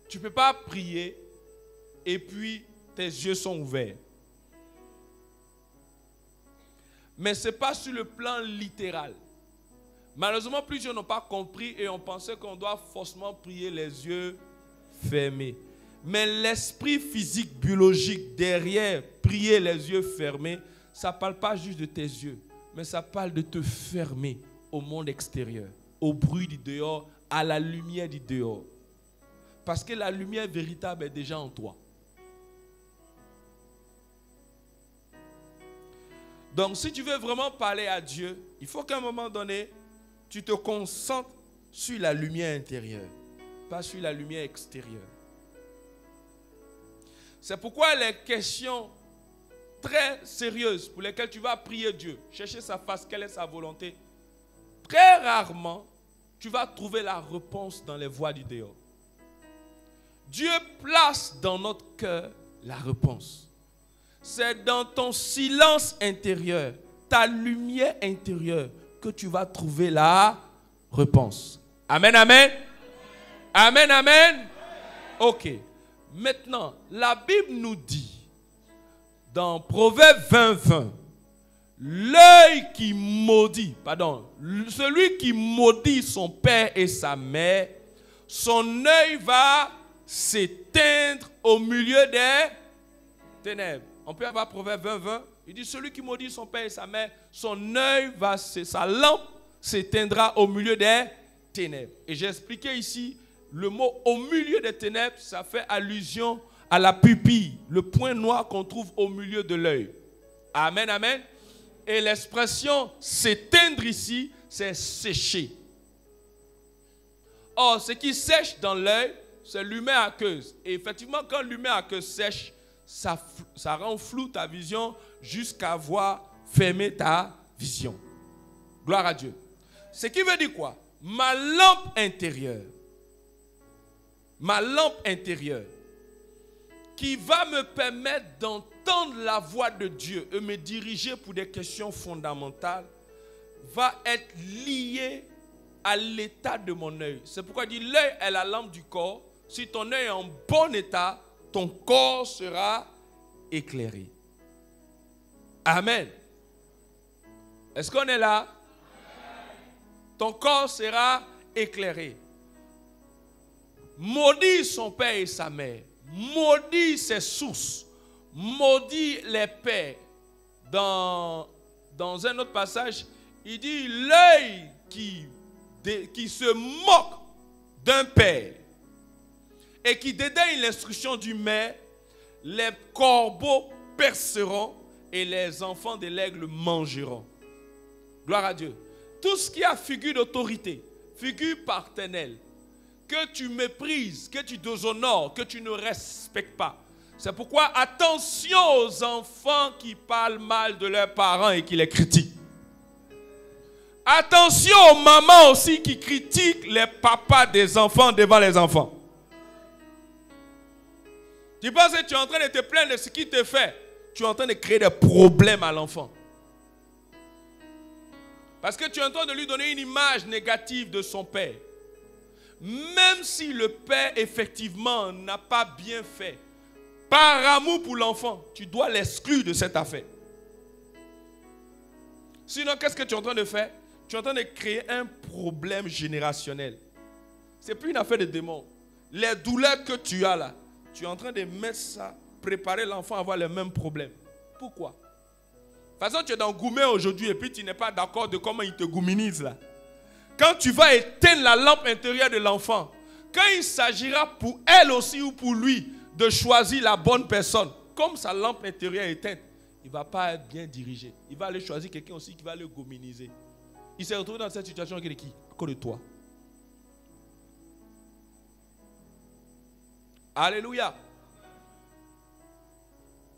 Tu ne peux pas prier et puis tes yeux sont ouverts. Mais ce n'est pas sur le plan littéral. Malheureusement, plusieurs n'ont pas compris et on pensait qu'on doit forcément prier les yeux fermés. Mais l'esprit physique, biologique, derrière prier les yeux fermés, ça ne parle pas juste de tes yeux, mais ça parle de te fermer au monde extérieur, au bruit du dehors, à la lumière du dehors. Parce que la lumière véritable est déjà en toi. Donc, si tu veux vraiment parler à Dieu, il faut qu'à un moment donné, tu te concentres sur la lumière intérieure, pas sur la lumière extérieure. C'est pourquoi les questions très sérieuses pour lesquelles tu vas prier Dieu, chercher sa face, quelle est sa volonté, très rarement, tu vas trouver la réponse dans les voies du dehors. Dieu place dans notre cœur la réponse. C'est dans ton silence intérieur, ta lumière intérieure, que tu vas trouver la réponse. Amen, amen. Amen, amen. Ok. Maintenant, la Bible nous dit, dans Proverbe 20, 20, l'œil qui maudit, celui qui maudit son père et sa mère, son œil va s'éteindre au milieu des ténèbres. On peut avoir Proverbe 20, 20. Il dit, celui qui maudit son père et sa mère, son œil sa lampe s'éteindra au milieu des ténèbres. Et j'ai expliqué ici, le mot au milieu des ténèbres, ça fait allusion à la pupille, le point noir qu'on trouve au milieu de l'œil. Amen, amen. Et l'expression s'éteindre ici, c'est sécher. Or, ce qui sèche dans l'œil, c'est l'humeur aqueuse. Et effectivement, quand l'humeur aqueuse sèche, ça rend flou ta vision jusqu'à voir fermer ta vision. Gloire à Dieu. Ce qui veut dire quoi? Ma lampe intérieure qui va me permettre d'entendre la voix de Dieu et me diriger pour des questions fondamentales va être liée à l'état de mon œil. C'est pourquoi il dit l'œil est la lampe du corps. Si ton œil est en bon état, ton corps sera éclairé. Amen. Est-ce qu'on est là? Ton corps sera éclairé. Maudit son père et sa mère. Maudit ses sources. Maudit les pères. Dans un autre passage, il dit l'œil qui qui se moque d'un père et qui dédaigne l'instruction du maître, les corbeaux perceront et les enfants de l'aigle mangeront. Gloire à Dieu. Tout ce qui a figure d'autorité, figure paternelle, que tu méprises, que tu déshonores, que tu ne respectes pas. C'est pourquoi attention aux enfants qui parlent mal de leurs parents et qui les critiquent. Attention aux mamans aussi qui critiquent les papas des enfants devant les enfants. Tu penses que tu es en train de te plaindre de ce qu'il te fait. Tu es en train de créer des problèmes à l'enfant. Parce que tu es en train de lui donner une image négative de son père. Même si le père effectivement n'a pas bien fait, par amour pour l'enfant, tu dois l'exclure de cette affaire. Sinon, qu'est-ce que tu es en train de faire? Tu es en train de créer un problème générationnel. Ce n'est plus une affaire de démon. Les douleurs que tu as là, tu es en train de mettre ça, préparer l'enfant à avoir les mêmes problèmes. Pourquoi? De toute façon, tu es dans Goumé aujourd'hui et puis tu n'es pas d'accord de comment il te gouminise là. Quand tu vas éteindre la lampe intérieure de l'enfant, quand il s'agira pour elle aussi ou pour lui de choisir la bonne personne, comme sa lampe intérieure est éteinte, il ne va pas être bien dirigé. Il va aller choisir quelqu'un aussi qui va le gominiser. Il s'est retrouvé dans cette situation avec qui? À cause de toi. Alléluia.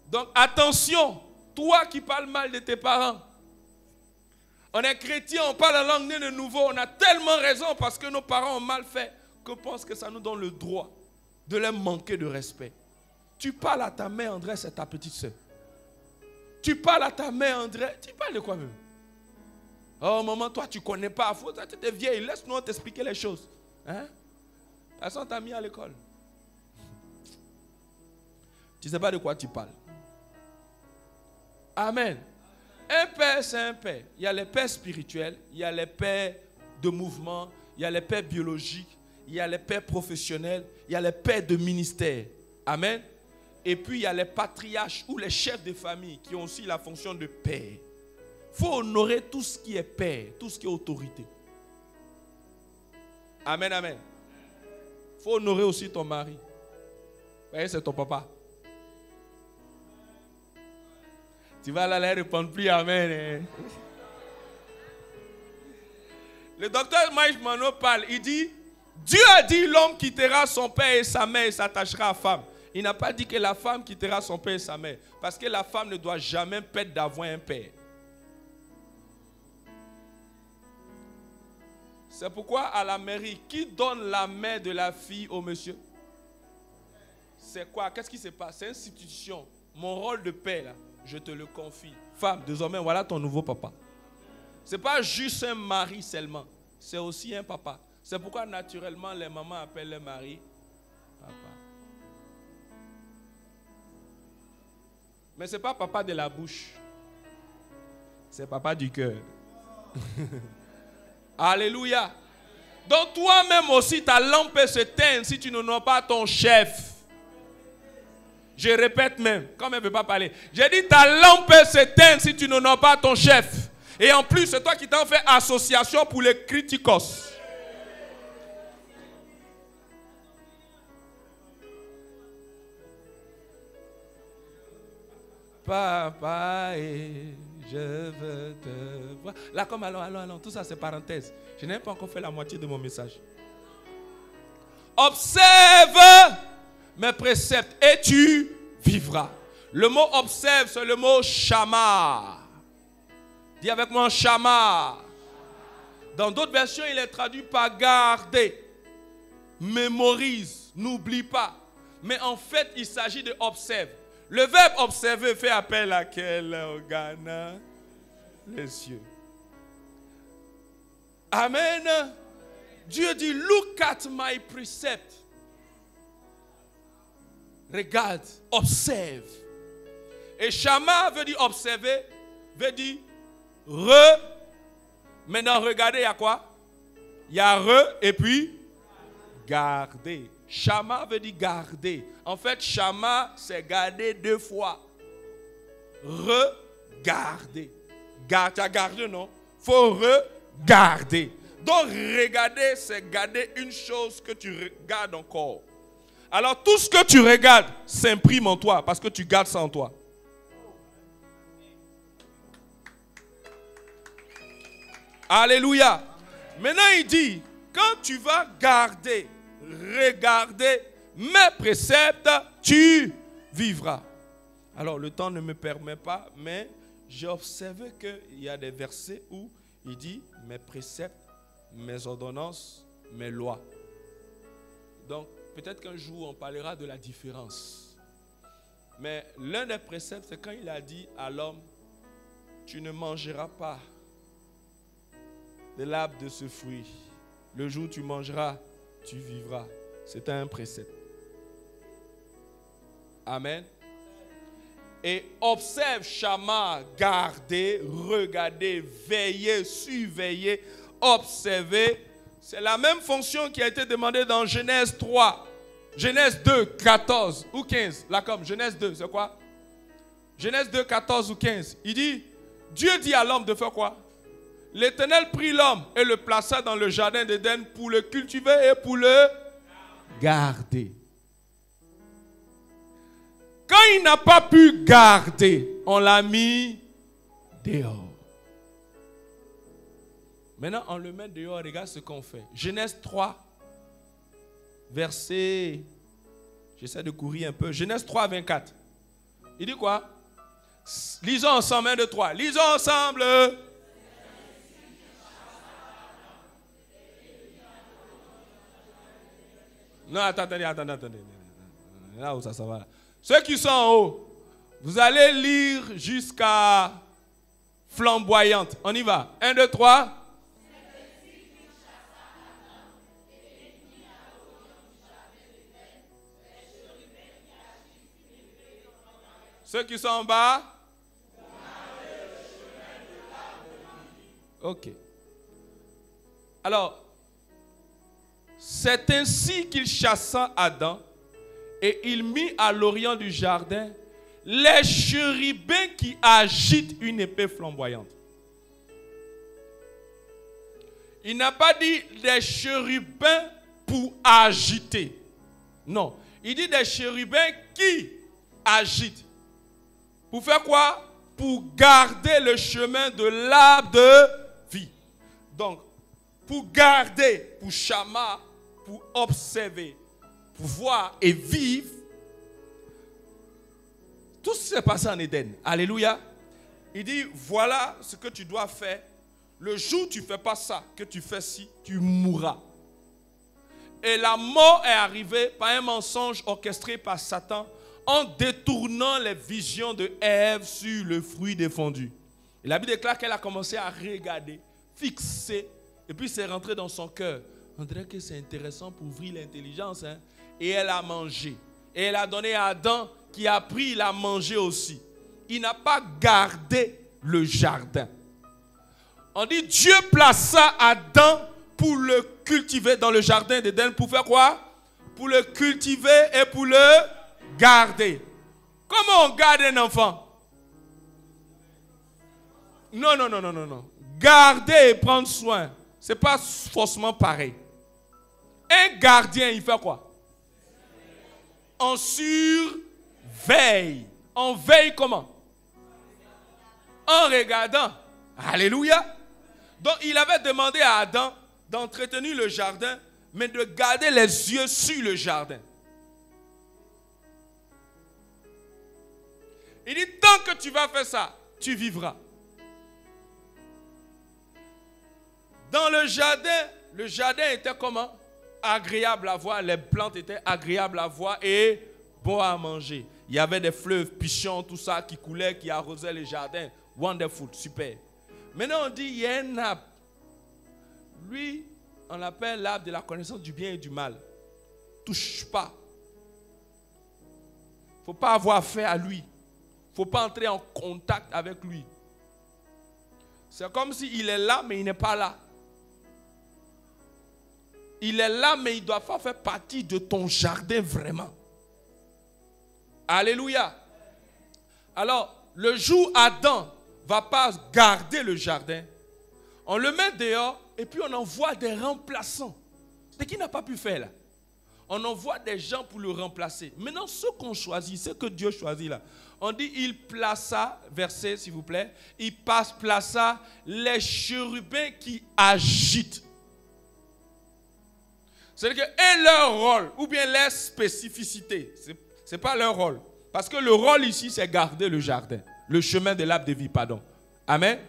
Donc attention, toi qui parles mal de tes parents. On est chrétien, on parle la langue née de nouveau. On a tellement raison parce que nos parents ont mal fait qu'on pense que ça nous donne le droit de leur manquer de respect. Tu parles à ta mère, André, c'est ta petite soeur. Tu parles à ta mère, André, tu parles de quoi même? Oh maman, toi tu ne connais pas. Faut, tu es vieille, laisse-nous t'expliquer les choses. Hein? Personne t'a mis à l'école. Tu ne sais pas de quoi tu parles. Amen. Un père, c'est un père. Il y a les pères spirituels, il y a les pères de mouvement, il y a les pères biologiques, il y a les pères professionnels, il y a les pères de ministère. Amen. Et puis il y a les patriarches ou les chefs de famille qui ont aussi la fonction de père. Il faut honorer tout ce qui est père, tout ce qui est autorité. Amen, amen. Il faut honorer aussi ton mari. C'est ton papa. Tu vas là, elle ne répond plus amen. Le docteur Mike Mano parle, il dit, Dieu a dit l'homme quittera son père et sa mère et s'attachera à la femme. Il n'a pas dit que la femme quittera son père et sa mère. Parce que la femme ne doit jamais perdre d'avoir un père. C'est pourquoi à la mairie, qui donne la main de la fille au monsieur? C'est quoi? Qu'est-ce qui se passe? C'est une institution. Mon rôle de père, là, je te le confie. Femme, désormais, voilà ton nouveau papa. Ce n'est pas juste un mari seulement. C'est aussi un papa. C'est pourquoi naturellement les mamans appellent le mari papa. Mais ce n'est pas papa de la bouche. C'est papa du cœur. Alléluia. Donc toi-même aussi, ta lampe peut s'éteindre si tu n'honores pas ton chef. Je répète même, comme elle ne veut pas parler. J'ai dit ta lampe peut s'éteindre si tu n'honores pas ton chef. Et en plus, c'est toi qui t'en fais association pour les criticos. Papa, je veux te voir. Là, comme allons, tout ça c'est parenthèse. Je n'ai pas encore fait la moitié de mon message. Observe mes préceptes et tu vivras. Le mot observe, c'est le mot shama. Dis avec moi shama. Dans d'autres versions, il est traduit par garder, mémorise, n'oublie pas. Mais en fait, il s'agit de observe. Le verbe observer fait appel à quel organe? Les cieux. Amen. Dieu dit, look at my precept. Regarde, observe. Et shama veut dire observer, veut dire Maintenant, regardez, il y a quoi? Il y a et puis garder. Shama veut dire garder. En fait, shama, c'est garder deux fois. Regarder. Tu as gardé, non? Il faut regarder. Donc regarder, c'est garder une chose que tu regardes encore. Alors tout ce que tu regardes s'imprime en toi parce que tu gardes ça en toi. Alléluia. Maintenant il dit, quand tu vas garder, regarder mes préceptes, tu vivras. Alors le temps ne me permet pas, mais j'ai observé qu'il y a des versets où il dit mes préceptes, mes ordonnances, mes lois. Donc peut-être qu'un jour on parlera de la différence. Mais l'un des préceptes, c'est quand il a dit à l'homme, tu ne mangeras pas de l'arbre de ce fruit. Le jour où tu mangeras, tu vivras. C'est un précepte. Amen. Et observe, chama, garder, regarder, veiller, surveiller, observer. C'est la même fonction qui a été demandée dans Genèse 3. Genèse 2, 14 ou 15. Là comme Genèse 2, c'est quoi? Genèse 2, 14 ou 15. Il dit, Dieu dit à l'homme de faire quoi? L'Éternel prit l'homme et le plaça dans le jardin d'Éden pour le cultiver et pour le garder. Quand il n'a pas pu garder, on l'a mis dehors. Maintenant, on le met dehors, regarde ce qu'on fait. Genèse 3, verset, j'essaie de courir un peu. Genèse 3, 24. Il dit quoi? Lisons ensemble, 1, 2, 3. Lisons ensemble. Non, attendez. Là où ça va. Ceux qui sont en haut, vous allez lire jusqu'à flamboyante. On y va. 1, 2, 3. Ceux qui sont en bas. Ok. Alors, c'est ainsi qu'il chassa Adam et il mit à l'orient du jardin les chérubins qui agitent une épée flamboyante. Il n'a pas dit des chérubins pour agiter. Non. Il dit des chérubins qui agitent. Pour faire quoi? Pour garder le chemin de l'arbre de vie. Donc, pour garder, pour chama, pour observer, pour voir et vivre. Tout ce qui s'est passé en Éden. Alléluia. Il dit, voilà ce que tu dois faire. Le jour où tu ne fais pas ça, que tu fais ci, tu mourras. Et la mort est arrivée par un mensonge orchestré par Satan en détournant les visions de Ève sur le fruit défendu. Et la Bible déclare qu'elle a commencé à regarder, fixer, et puis c'est rentré dans son cœur. On dirait que c'est intéressant pour ouvrir l'intelligence. Hein? Et elle a mangé. Et elle a donné à Adam qui a pris, il a mangé aussi. Il n'a pas gardé le jardin. On dit Dieu plaça Adam pour le cultiver dans le jardin d'Éden. Pour faire quoi? Pour le cultiver et pour le garder. Comment on garde un enfant? Non. Garder et prendre soin, ce n'est pas forcément pareil. Un gardien, il fait quoi? On surveille. On veille comment? En regardant. Alléluia. Donc il avait demandé à Adam d'entretenir le jardin, mais de garder les yeux sur le jardin. Il dit, tant que tu vas faire ça, tu vivras. Dans le jardin était comment? Agréable à voir, les plantes étaient agréables à voir et bon à manger. Il y avait des fleuves, pichons, tout ça qui coulait, qui arrosait les jardins. Wonderful, super. Maintenant on dit, il y a un arbre. Lui, on l'appelle l'arbre de la connaissance du bien et du mal. Touche pas. Il ne faut pas avoir affaire à lui. Il ne faut pas entrer en contact avec lui. C'est comme s'il est là, mais il n'est pas là. Il est là, mais il ne doit pas faire partie de ton jardin vraiment. Alléluia. Alors, le jour où Adam ne va pas garder le jardin, On le met dehors et puis on envoie des remplaçants. C'est qui n'a pas pu faire là. On envoie des gens pour le remplacer. Maintenant, ce qu'on choisit, ce que Dieu choisit là, on dit il plaça, verset s'il vous plaît, il plaça les chérubins qui agitent. C'est-à-dire que et leur rôle, ou bien leur spécificité, ce n'est pas leur rôle. Parce que le rôle ici, c'est garder le jardin, le chemin de l'arbre de vie, pardon. Amen.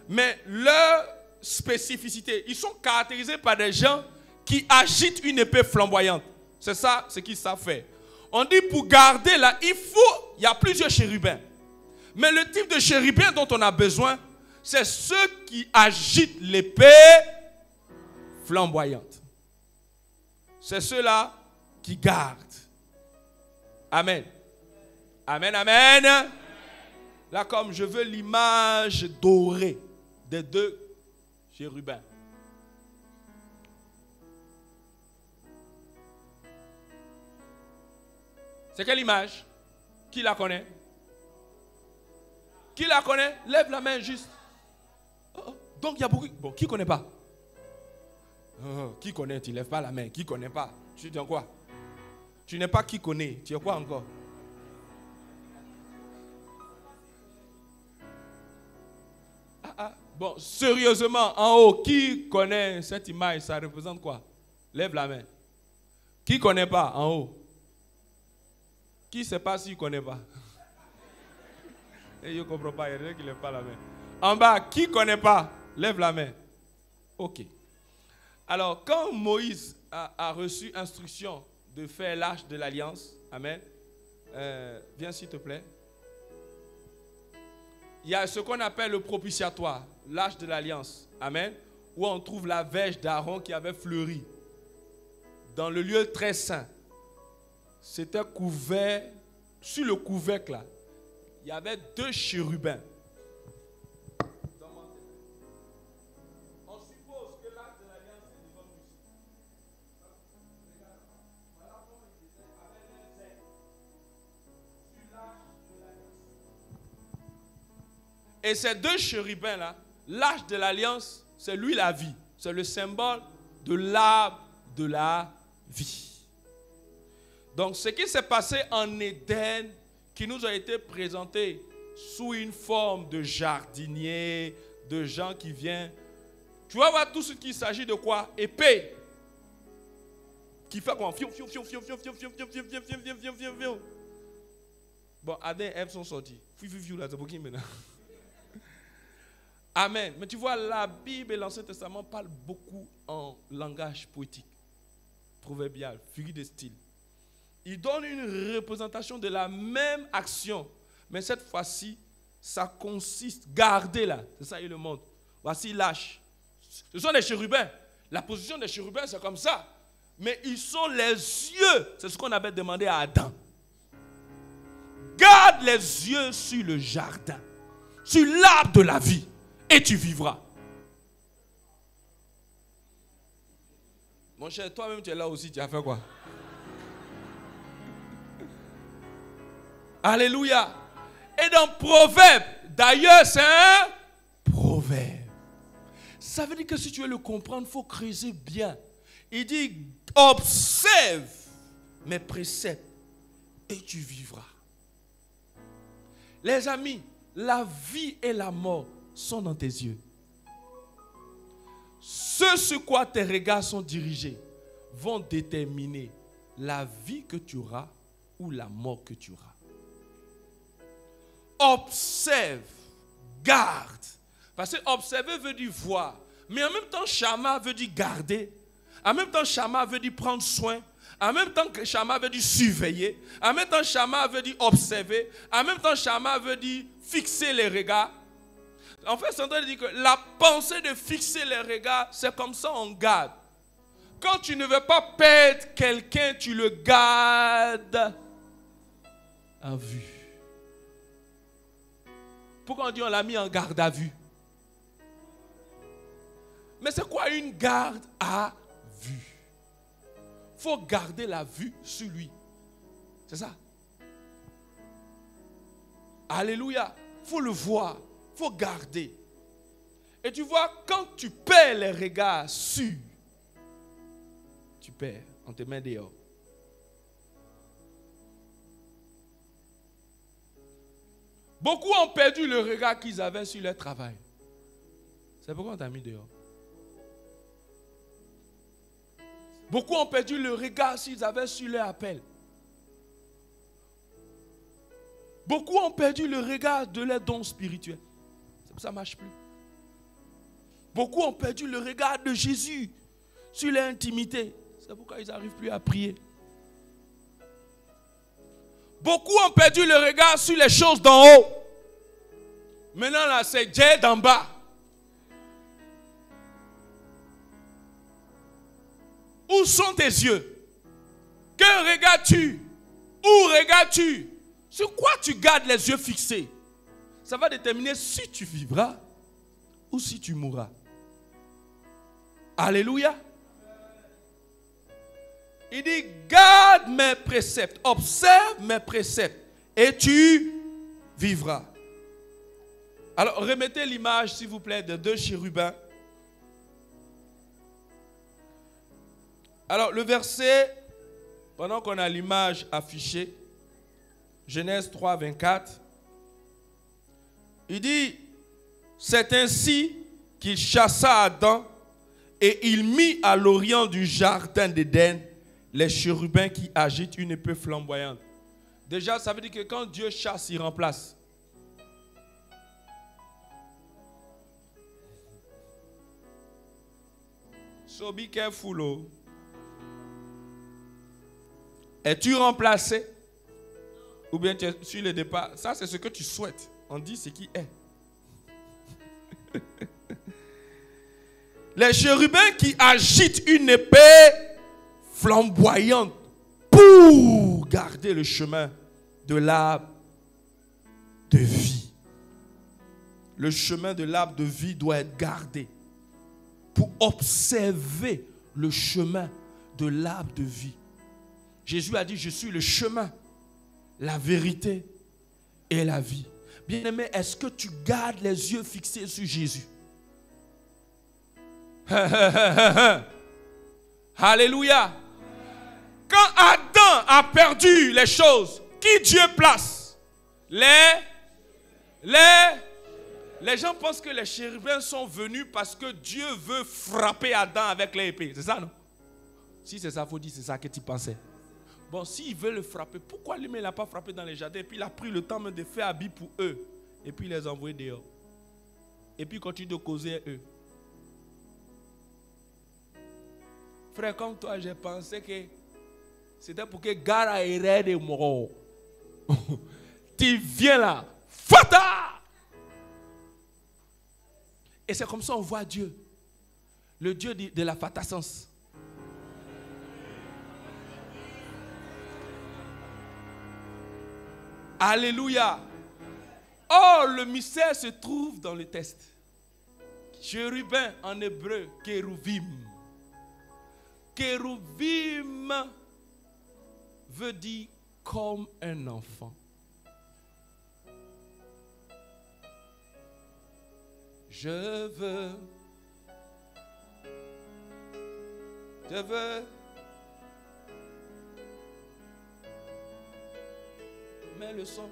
Mais leur spécificité, ils sont caractérisés par des gens qui agitent une épée flamboyante. C'est ça ce qu'ils savent faire. On dit pour garder là, il y a plusieurs chérubins. Mais le type de chérubin dont on a besoin, c'est ceux qui agitent l'épée flamboyante. C'est ceux-là qui gardent. Amen. Amen, amen. Là, comme je veux l'image dorée des deux chérubins. C'est quelle image? Qui la connaît? Qui la connaît? Lève la main juste. Donc il y a beaucoup. Bon, qui ne connaît pas? Qui connaît? Tu ne lèves pas la main. Qui ne connaît pas? Tu dis quoi? Tu n'es pas qui connaît. Tu es quoi encore? Bon, sérieusement, en haut, qui connaît cette image? Ça représente quoi? Lève la main. Qui ne connaît pas en haut? Qui ne sait pas s'il ne connaît pas? Et je ne comprends pas, il y a quelqu'un qui ne lève pas la main. En bas, qui ne connaît pas? Lève la main. Ok. Alors, quand Moïse a reçu instruction de faire l'arche de l'alliance, amen, viens s'il te plaît. Il y a ce qu'on appelle le propitiatoire, l'arche de l'alliance, amen, où on trouve la verge d'Aaron qui avait fleuri. Dans le lieu très saint, c'était couvert, sur le couvercle là, il y avait deux chérubins. On suppose que l'arche de l'alliance est devant nous. Voilà comment ils étaient avec leurs ailes sur l'arche de l'alliance. Et ces deux chérubins là, l'arche de l'alliance, c'est lui la vie. C'est le symbole de l'arbre de la vie. Donc, ce qui s'est passé en Éden, qui nous a été présenté sous une forme de jardinier, de gens qui viennent. Tu vas voir tout ce qui s'agit de quoi? Épée. Qui fait quoi? Bon, Adam et Ève sont sortis. Là, c'est pour qui maintenant? Amen. Mais tu vois, la Bible et l'Ancien Testament parlent beaucoup en langage poétique, proverbial, figure de style. Il donne une représentation de la même action. Mais cette fois-ci, ça consiste, garder là. C'est ça, il le montre. Voici l'arche. Ce sont les chérubins. La position des chérubins, c'est comme ça. Mais ils sont les yeux. C'est ce qu'on avait demandé à Adam. Garde les yeux sur le jardin, sur l'arbre de la vie, et tu vivras. Mon cher, toi-même, tu es là aussi, tu as fait quoi? Alléluia. Et dans Proverbe, d'ailleurs, c'est un proverbe. Ça veut dire que si tu veux le comprendre, il faut creuser bien. Il dit, observe mes préceptes et tu vivras. Les amis, la vie et la mort sont dans tes yeux. Ce sur quoi tes regards sont dirigés vont déterminer la vie que tu auras ou la mort que tu auras. Observe, garde. Parce que observer veut dire voir. Mais en même temps, Shama veut dire garder. En même temps, Shama veut dire prendre soin. En même temps, Shama veut dire surveiller. En même temps, Shama veut dire observer. En même temps, Shama veut dire fixer les regards. En fait, c'est en train de dire que la pensée de fixer les regards, c'est comme ça on garde. Quand tu ne veux pas perdre quelqu'un, tu le gardes à vue. Pourquoi on dit on l'a mis en garde à vue? Mais c'est quoi une garde à vue? Il faut garder la vue sur lui. C'est ça. Alléluia. Il faut le voir. Il faut garder. Et tu vois, quand tu perds les regards sur, tu perds, on te met dehors. Beaucoup ont perdu le regard qu'ils avaient sur leur travail. C'est pourquoi on t'a mis dehors. Beaucoup ont perdu le regard qu'ils avaient sur leur appel. Beaucoup ont perdu le regard de leurs dons spirituels. Ça ne marche plus. Beaucoup ont perdu le regard de Jésus sur leur intimité. C'est pourquoi ils n'arrivent plus à prier. Beaucoup ont perdu le regard sur les choses d'en haut. Maintenant là, c'est Dieu d'en bas. Où sont tes yeux? Que regardes-tu? Où regardes-tu? Sur quoi tu gardes les yeux fixés? Ça va déterminer si tu vivras ou si tu mourras. Alléluia. Il dit, garde mes préceptes, observe mes préceptes et tu vivras. Alors, remettez l'image, s'il vous plaît, de 2 chérubins. Alors, le verset, pendant qu'on a l'image affichée, Genèse 3, 24, il dit, c'est ainsi qu'il chassa Adam et il mit à l'orient du jardin d'Éden les chérubins qui agitent une épée flamboyante. Déjà, ça veut dire que quand Dieu chasse, il remplace. So be careful. Oh. Es-tu remplacé? Ou bien tu es sur le départ? Ça, c'est ce que tu souhaites. On dit ce qui est. Les chérubins qui agitent une épée flamboyante pour garder le chemin de l'arbre de vie. Le chemin de l'arbre de vie doit être gardé pour observer le chemin de l'arbre de vie. Jésus a dit, je suis le chemin, la vérité et la vie. Bien-aimé, est-ce que tu gardes les yeux fixés sur Jésus? Alléluia. Quand Adam a perdu les choses, qui Dieu place? Les gens pensent que les chérubins sont venus parce que Dieu veut frapper Adam avec l'épée. C'est ça, non? Si c'est ça, il faut dire c'est ça que tu pensais. Bon, s'il veut le frapper, pourquoi lui-même il n'a pas frappé dans les jardins? Et puis il a pris le temps même de faire habit pour eux. Et puis il les a envoyés dehors. Et puis il continue de causer eux. Frère, comme toi, j'ai pensé que c'était pour que Gara irait de mort. Tu viens là. Fata! Et c'est comme ça qu'on voit Dieu. Le Dieu de la fatascence. Alléluia. Oh, le mystère se trouve dans le texte. Chérubin en hébreu, kérouvim. Kérouvim veut dire comme un enfant. Je veux. Mets le son.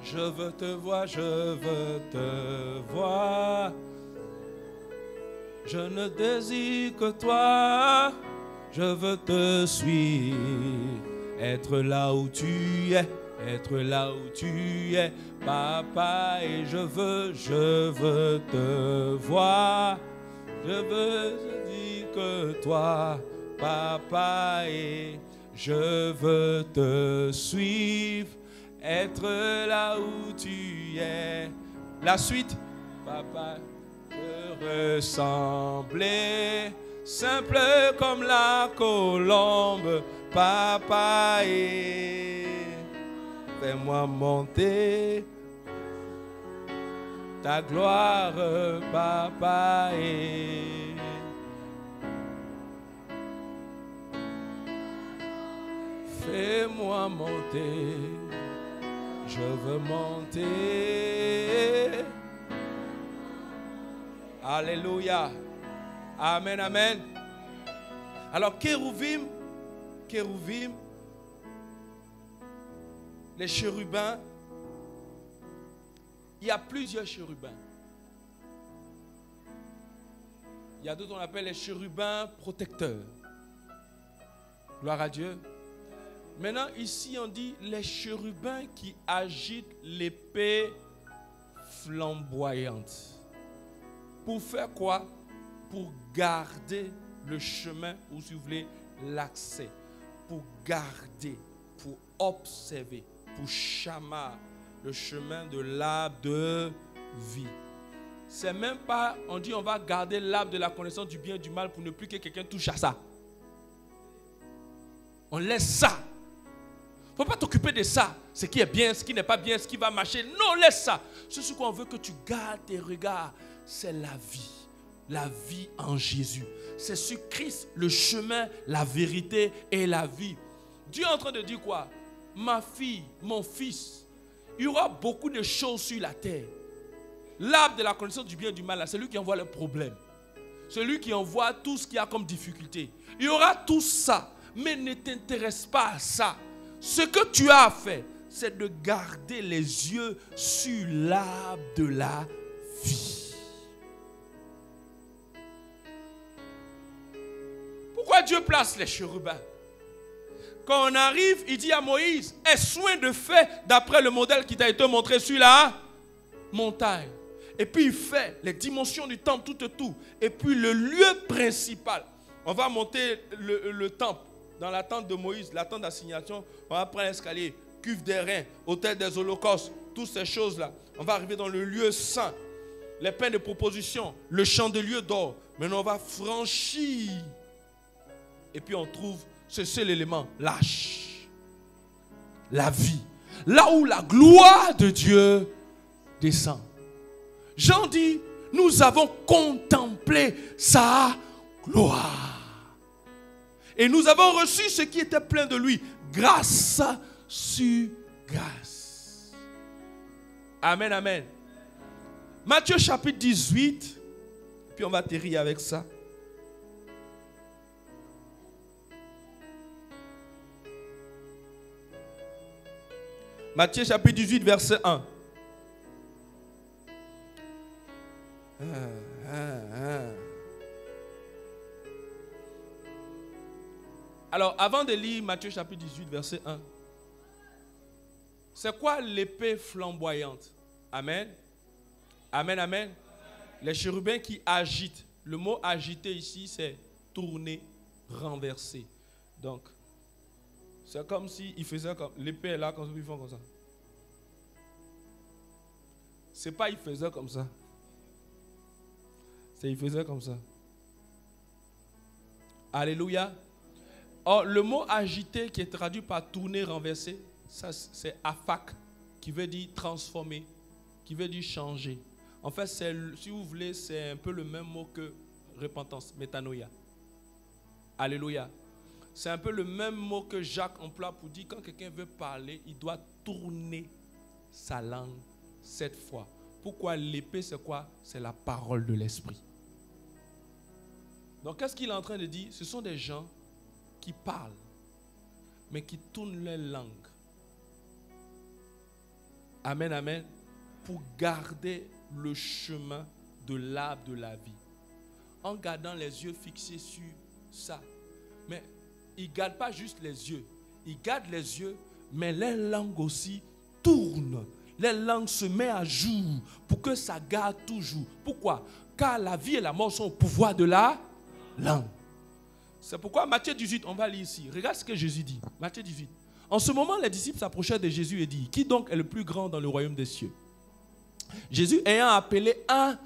Je veux te voir, je veux te voir. Je ne désire que toi. Je veux te suivre. Être là où tu es. Être là où tu es, papa, et je veux te voir. Je veux dire que toi, papa, et je veux te suivre. Être là où tu es. La suite, papa, te ressembler, simple comme la colombe, papa, et fais-moi monter ta gloire, papa, et Fais-moi monter, je veux monter. Alléluia. Amen, amen. Alors, Kérouvim, les chérubins, il y a plusieurs chérubins. Il y a d'autres qu'on appelle les chérubins protecteurs. Gloire à Dieu. Maintenant, ici, on dit les chérubins qui agitent l'épée flamboyante. Pour faire quoi? Pour garder le chemin, ou si vous voulez, l'accès. Pour garder, pour observer, pour chamar le chemin de l'arbre de vie. C'est même pas, on dit on va garder l'arbre de la connaissance du bien et du mal pour ne plus que quelqu'un touche à ça. On laisse ça. Il ne faut pas t'occuper de ça. Ce qui est bien, ce qui n'est pas bien, ce qui va marcher. Non, laisse ça. Ce sur quoi on veut que tu gardes tes regards, c'est la vie. La vie en Jésus. C'est sur Christ, le chemin, la vérité et la vie. Dieu est en train de dire quoi? Ma fille, mon fils, il y aura beaucoup de choses sur la terre. L'arbre de la connaissance du bien et du mal, c'est lui qui envoie le problème. C'est lui qui envoie tout ce qu'il y a comme difficulté. Il y aura tout ça, mais ne t'intéresse pas à ça. Ce que tu as à faire, c'est de garder les yeux sur l'arbre de la vie. Pourquoi Dieu place les chérubins? Quand on arrive, il dit à Moïse, aie soin de faire d'après le modèle qui t'a été montré sur la montagne. Et puis il fait les dimensions du temple, tout. Et puis le lieu principal. On va monter le temple dans la tente de Moïse, la tente d'assignation. On va prendre l'escalier, cuve des reins, autel des holocaustes, toutes ces choses-là. On va arriver dans le lieu saint, les pains de proposition, le chandelier d'or. Maintenant on va franchir. Et puis on trouve ce seul élément, l'âge, la vie. Là où la gloire de Dieu descend. Jean dit, nous avons contemplé sa gloire. Et nous avons reçu ce qui était plein de lui. Grâce sur grâce. Amen, amen. Matthieu chapitre 18. Puis on va atterrir avec ça. Matthieu chapitre 18, verset 1. Alors, avant de lire Matthieu chapitre 18, verset 1, c'est quoi l'épée flamboyante? Amen. Amen, amen. Les chérubins qui agitent. Le mot agiter ici, c'est tourner, renverser. Donc, c'est comme si ils faisaient comme l'épée est là, comme ça, ils font comme ça. C'est pas ils faisaient comme ça. C'est ils faisaient comme ça. Alléluia. Or, le mot agiter qui est traduit par tourner, renverser, ça c'est afak, qui veut dire transformer, qui veut dire changer. En fait, si vous voulez, c'est un peu le même mot que repentance, métanoïa. Alléluia. C'est un peu le même mot que Jacques emploie pour dire quand quelqu'un veut parler, il doit tourner sa langue 7 fois. Pourquoi l'épée, c'est quoi? C'est la parole de l'esprit. Donc, qu'est-ce qu'il est en train de dire? Ce sont des gens qui parlent, mais qui tournent leur langue. Amen, amen. Pour garder le chemin de l'arbre de la vie. En gardant les yeux fixés sur ça. Mais ils ne gardent pas juste les yeux. Ils gardent les yeux, mais leur langue aussi tourne. Leur langue se met à jour pour que ça garde toujours. Pourquoi? Car la vie et la mort sont au pouvoir de la langue. C'est pourquoi Matthieu 18, on va lire ici. Regarde ce que Jésus dit. Matthieu 18. En ce moment, les disciples s'approchèrent de Jésus et dirent, qui donc est le plus grand dans le royaume des cieux? Jésus, ayant appelé un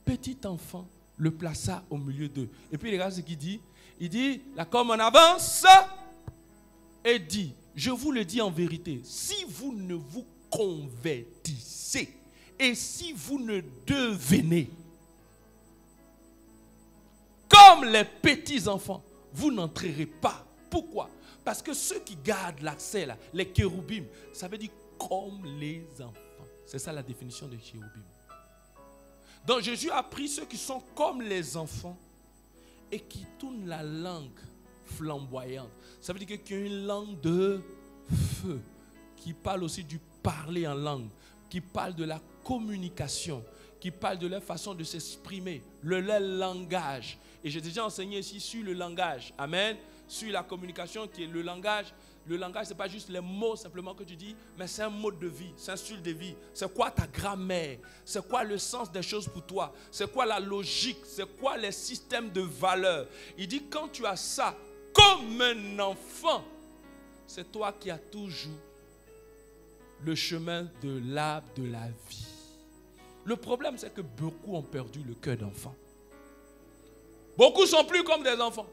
petit enfant, le plaça au milieu d'eux. Et puis regarde ce qu'il dit. Il dit, là comme on avance, et dit, je vous le dis en vérité, si vous ne vous convertissez et si vous ne devenez comme les petits enfants, vous n'entrerez pas. Pourquoi? parce que ceux qui gardent l'accès, là, les kéroubim, ça veut dire comme les enfants. C'est ça la définition de kéroubim. Donc Jésus a pris ceux qui sont comme les enfants et qui tournent la langue flamboyante. Ça veut dire qu'il y a une langue de feu, qui parle aussi du parler en langue, qui parle de la communication, qui parle de leur façon de s'exprimer, leur langage. Et j'ai déjà enseigné ici sur le langage. Amen. Sur la communication qui est le langage. Le langage, ce n'est pas juste les mots simplement que tu dis, mais c'est un mode de vie, c'est un style de vie. C'est quoi ta grammaire? C'est quoi le sens des choses pour toi? C'est quoi la logique? C'est quoi les systèmes de valeurs? Il dit, quand tu as ça comme un enfant, c'est toi qui as toujours le chemin de l'arbre de la vie. Le problème, c'est que beaucoup ont perdu le cœur d'enfant. Beaucoup sont plus comme des enfants.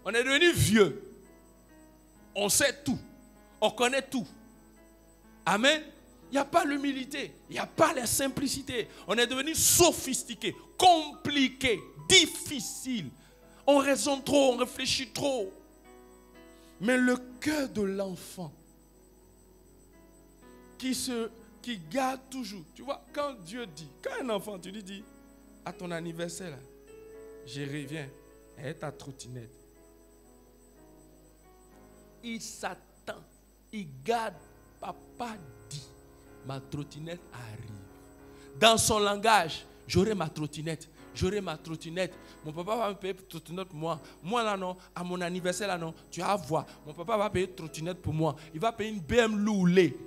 On est devenu vieux. On sait tout. On connaît tout. Amen. Il n'y a pas l'humilité. Il n'y a pas la simplicité. On est devenu sophistiqué, compliqué, difficile. On raisonne trop, on réfléchit trop. Mais le cœur de l'enfant qui garde toujours. Tu vois, quand Dieu dit, quand un enfant, tu lui dis, à ton anniversaire, là, je reviens, et ta trottinette. Il s'attend, il garde, papa dit, ma trottinette arrive. Dans son langage, j'aurai ma trottinette. J'aurai ma trottinette. Mon papa va me payer pour trottinette pour moi. Moi là non, à mon anniversaire là non, tu vas voir. Mon papa va payer trottinette pour moi. Il va payer une BM loulée.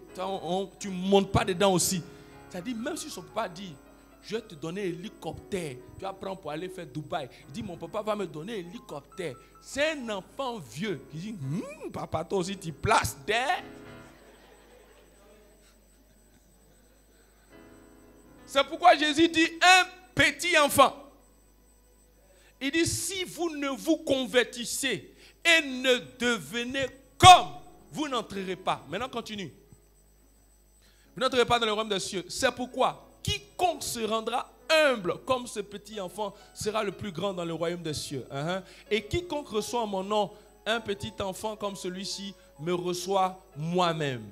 Tu ne montes pas dedans aussi. C'est-à-dire, même si son papa dit, je vais te donner un hélicoptère. Tu vas prendre pour aller faire Dubaï. Il dit, mon papa va me donner un hélicoptère. C'est un enfant vieux qui dit, papa, toi aussi tu places des. C'est pourquoi Jésus dit, un petit enfant. Il dit, si vous ne vous convertissez et ne devenez comme, vous n'entrerez pas. Maintenant, continue. Vous n'entrerez pas dans le royaume des cieux. C'est pourquoi quiconque se rendra humble comme ce petit enfant sera le plus grand dans le royaume des cieux. Et quiconque reçoit en mon nom un petit enfant comme celui-ci me reçoit moi-même.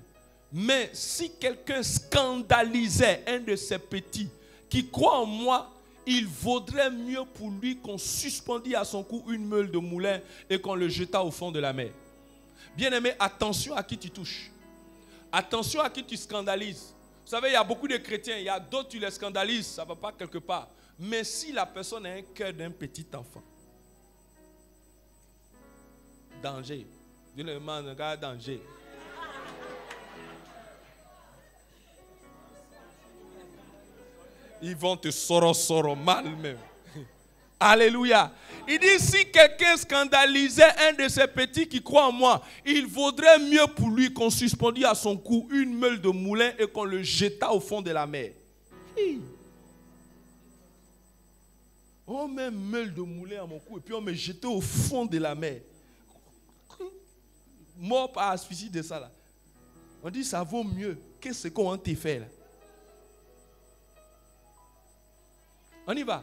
Mais si quelqu'un scandalisait un de ces petits qui croit en moi, il vaudrait mieux pour lui qu'on suspendît à son cou une meule de moulin et qu'on le jetât au fond de la mer. Bien-aimé, attention à qui tu touches. Attention à qui tu scandalises. Vous savez, il y a beaucoup de chrétiens, il y a d'autres, tu les scandalises, ça ne va pas quelque part. Mais si la personne a un cœur d'un petit enfant, danger. Dis le man, regarde, danger. Ils vont te soro mal même. Alléluia. Il dit, si quelqu'un scandalisait un de ces petits qui croient en moi, il vaudrait mieux pour lui qu'on suspendît à son cou une meule de moulin et qu'on le jetât au fond de la mer. On met une meule de moulin à mon cou et puis on me jetait au fond de la mer. Mort par asphyxie de ça là. On dit, ça vaut mieux que ce qu'on t'a fait là. On y va.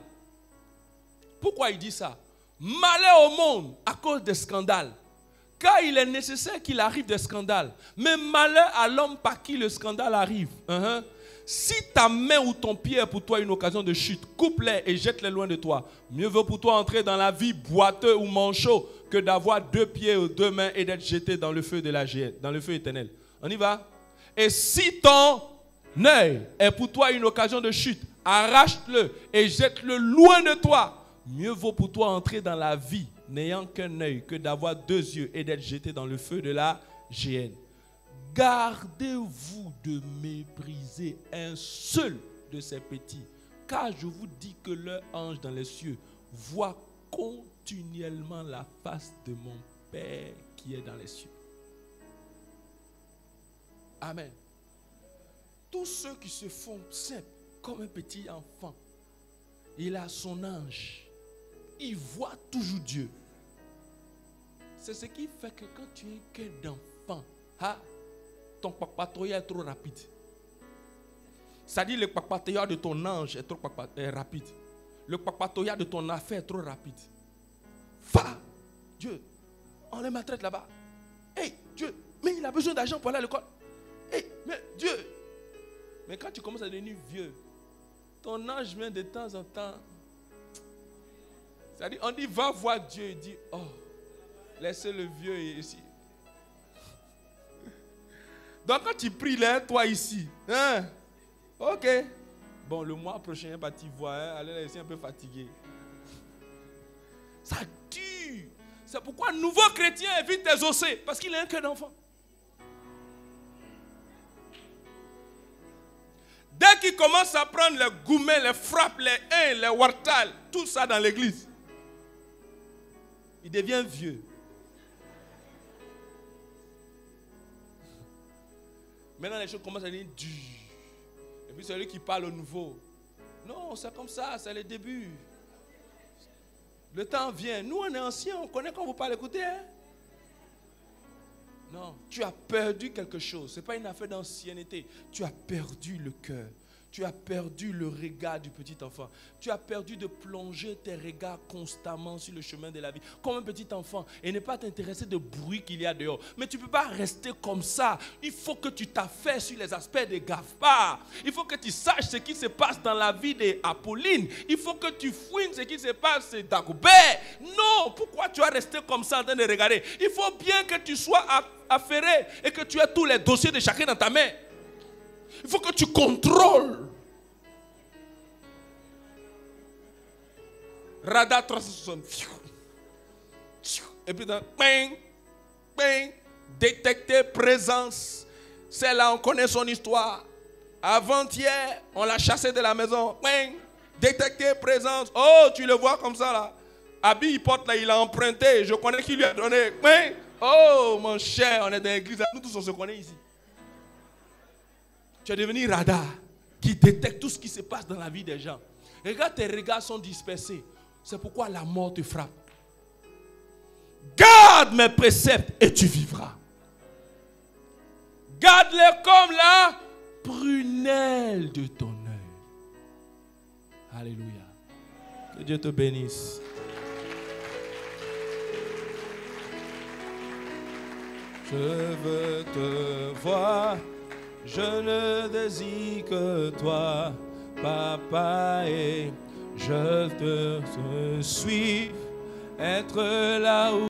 Pourquoi il dit ça? Malheur au monde à cause des scandales. Car il est nécessaire qu'il arrive des scandales. Mais malheur à l'homme par qui le scandale arrive. Si ta main ou ton pied est pour toi une occasion de chute, coupe-les et jette-les loin de toi. Mieux vaut pour toi entrer dans la vie boiteux ou manchot que d'avoir 2 pieds ou 2 mains et d'être jeté dans le feu de la géhenne, dans le feu éternel. On y va? Et si ton œil est pour toi une occasion de chute, arrache-le et jette-le loin de toi. Mieux vaut pour toi entrer dans la vie n'ayant qu'un œil que d'avoir 2 yeux et d'être jeté dans le feu de la géhenne. Gardez-vous de mépriser un seul de ces petits, car je vous dis que leur ange dans les cieux voit continuellement la face de mon Père qui est dans les cieux. Amen. Tous ceux qui se font simples comme un petit enfant, il a son ange. Il voit toujours Dieu. C'est ce qui fait que quand tu es un cœur d'enfant, ton papatoya est trop rapide. C'est-à-dire le papatoya de ton ange est trop rapide. Le papatoya de ton affaire est trop rapide. Va, Dieu, On les maltraite là-bas. Hey, Dieu, mais il a besoin d'argent pour aller à l'école. Hey, mais Dieu. Mais quand tu commences à devenir vieux, ton âge vient de temps en temps. C'est-à-dire, on dit, va voir Dieu. Il dit, oh, laissez le vieux ici. Donc quand tu pries là, toi ici, hein? Ok. Bon, le mois prochain, bah, tu vois, hein? Allez là, ici un peu fatigué. Ça tue. C'est pourquoi un nouveau chrétien évite tes ossets, parce qu'il a un cœur d'enfant. Dès qu'il commence à prendre les gourmets, les frappes, les hains, les wartals, tout ça dans l'église, il devient vieux. Maintenant, les choses commencent à devenir dures. Et puis, c'est lui qui parle au nouveau. Non, c'est comme ça, c'est le début. Le temps vient. Nous, on est anciens, on connaît quand vous parlez. Écoutez, hein? Non, tu as perdu quelque chose. Ce n'est pas une affaire d'ancienneté. Tu as perdu le cœur. Tu as perdu le regard du petit enfant. Tu as perdu de plonger tes regards constamment sur le chemin de la vie. Comme un petit enfant. Et ne pas t'intéresser de bruit qu'il y a dehors. Mais tu ne peux pas rester comme ça. Il faut que tu t'affaires sur les aspects de Gaspard. Il faut que tu saches ce qui se passe dans la vie d'Apolline. Il faut que tu fouines ce qui se passe d'Agobert. Non, pourquoi tu vas rester comme ça en train de regarder? Il faut bien que tu sois affairé et que tu aies tous les dossiers de chacun dans ta main. Il faut que tu contrôles. Radar 360. Et puis, bang, bang, détecter présence. Celle-là, on connaît son histoire. Avant-hier, on l'a chassé de la maison. Bang, détecter présence. Oh, tu le vois comme ça là. Abi, il porte là, il a emprunté. Je connais qui lui a donné. Bang. Oh, mon cher, on est dans l'église. Nous tous, on se connaît ici. Tu es devenu radar qui détecte tout ce qui se passe dans la vie des gens. Regarde, tes regards sont dispersés. C'est pourquoi la mort te frappe. Garde mes préceptes et tu vivras. Garde-les comme la prunelle de ton œil. Alléluia. Que Dieu te bénisse. Je veux te voir. Je ne désire que toi, papa, et je te suis, être là où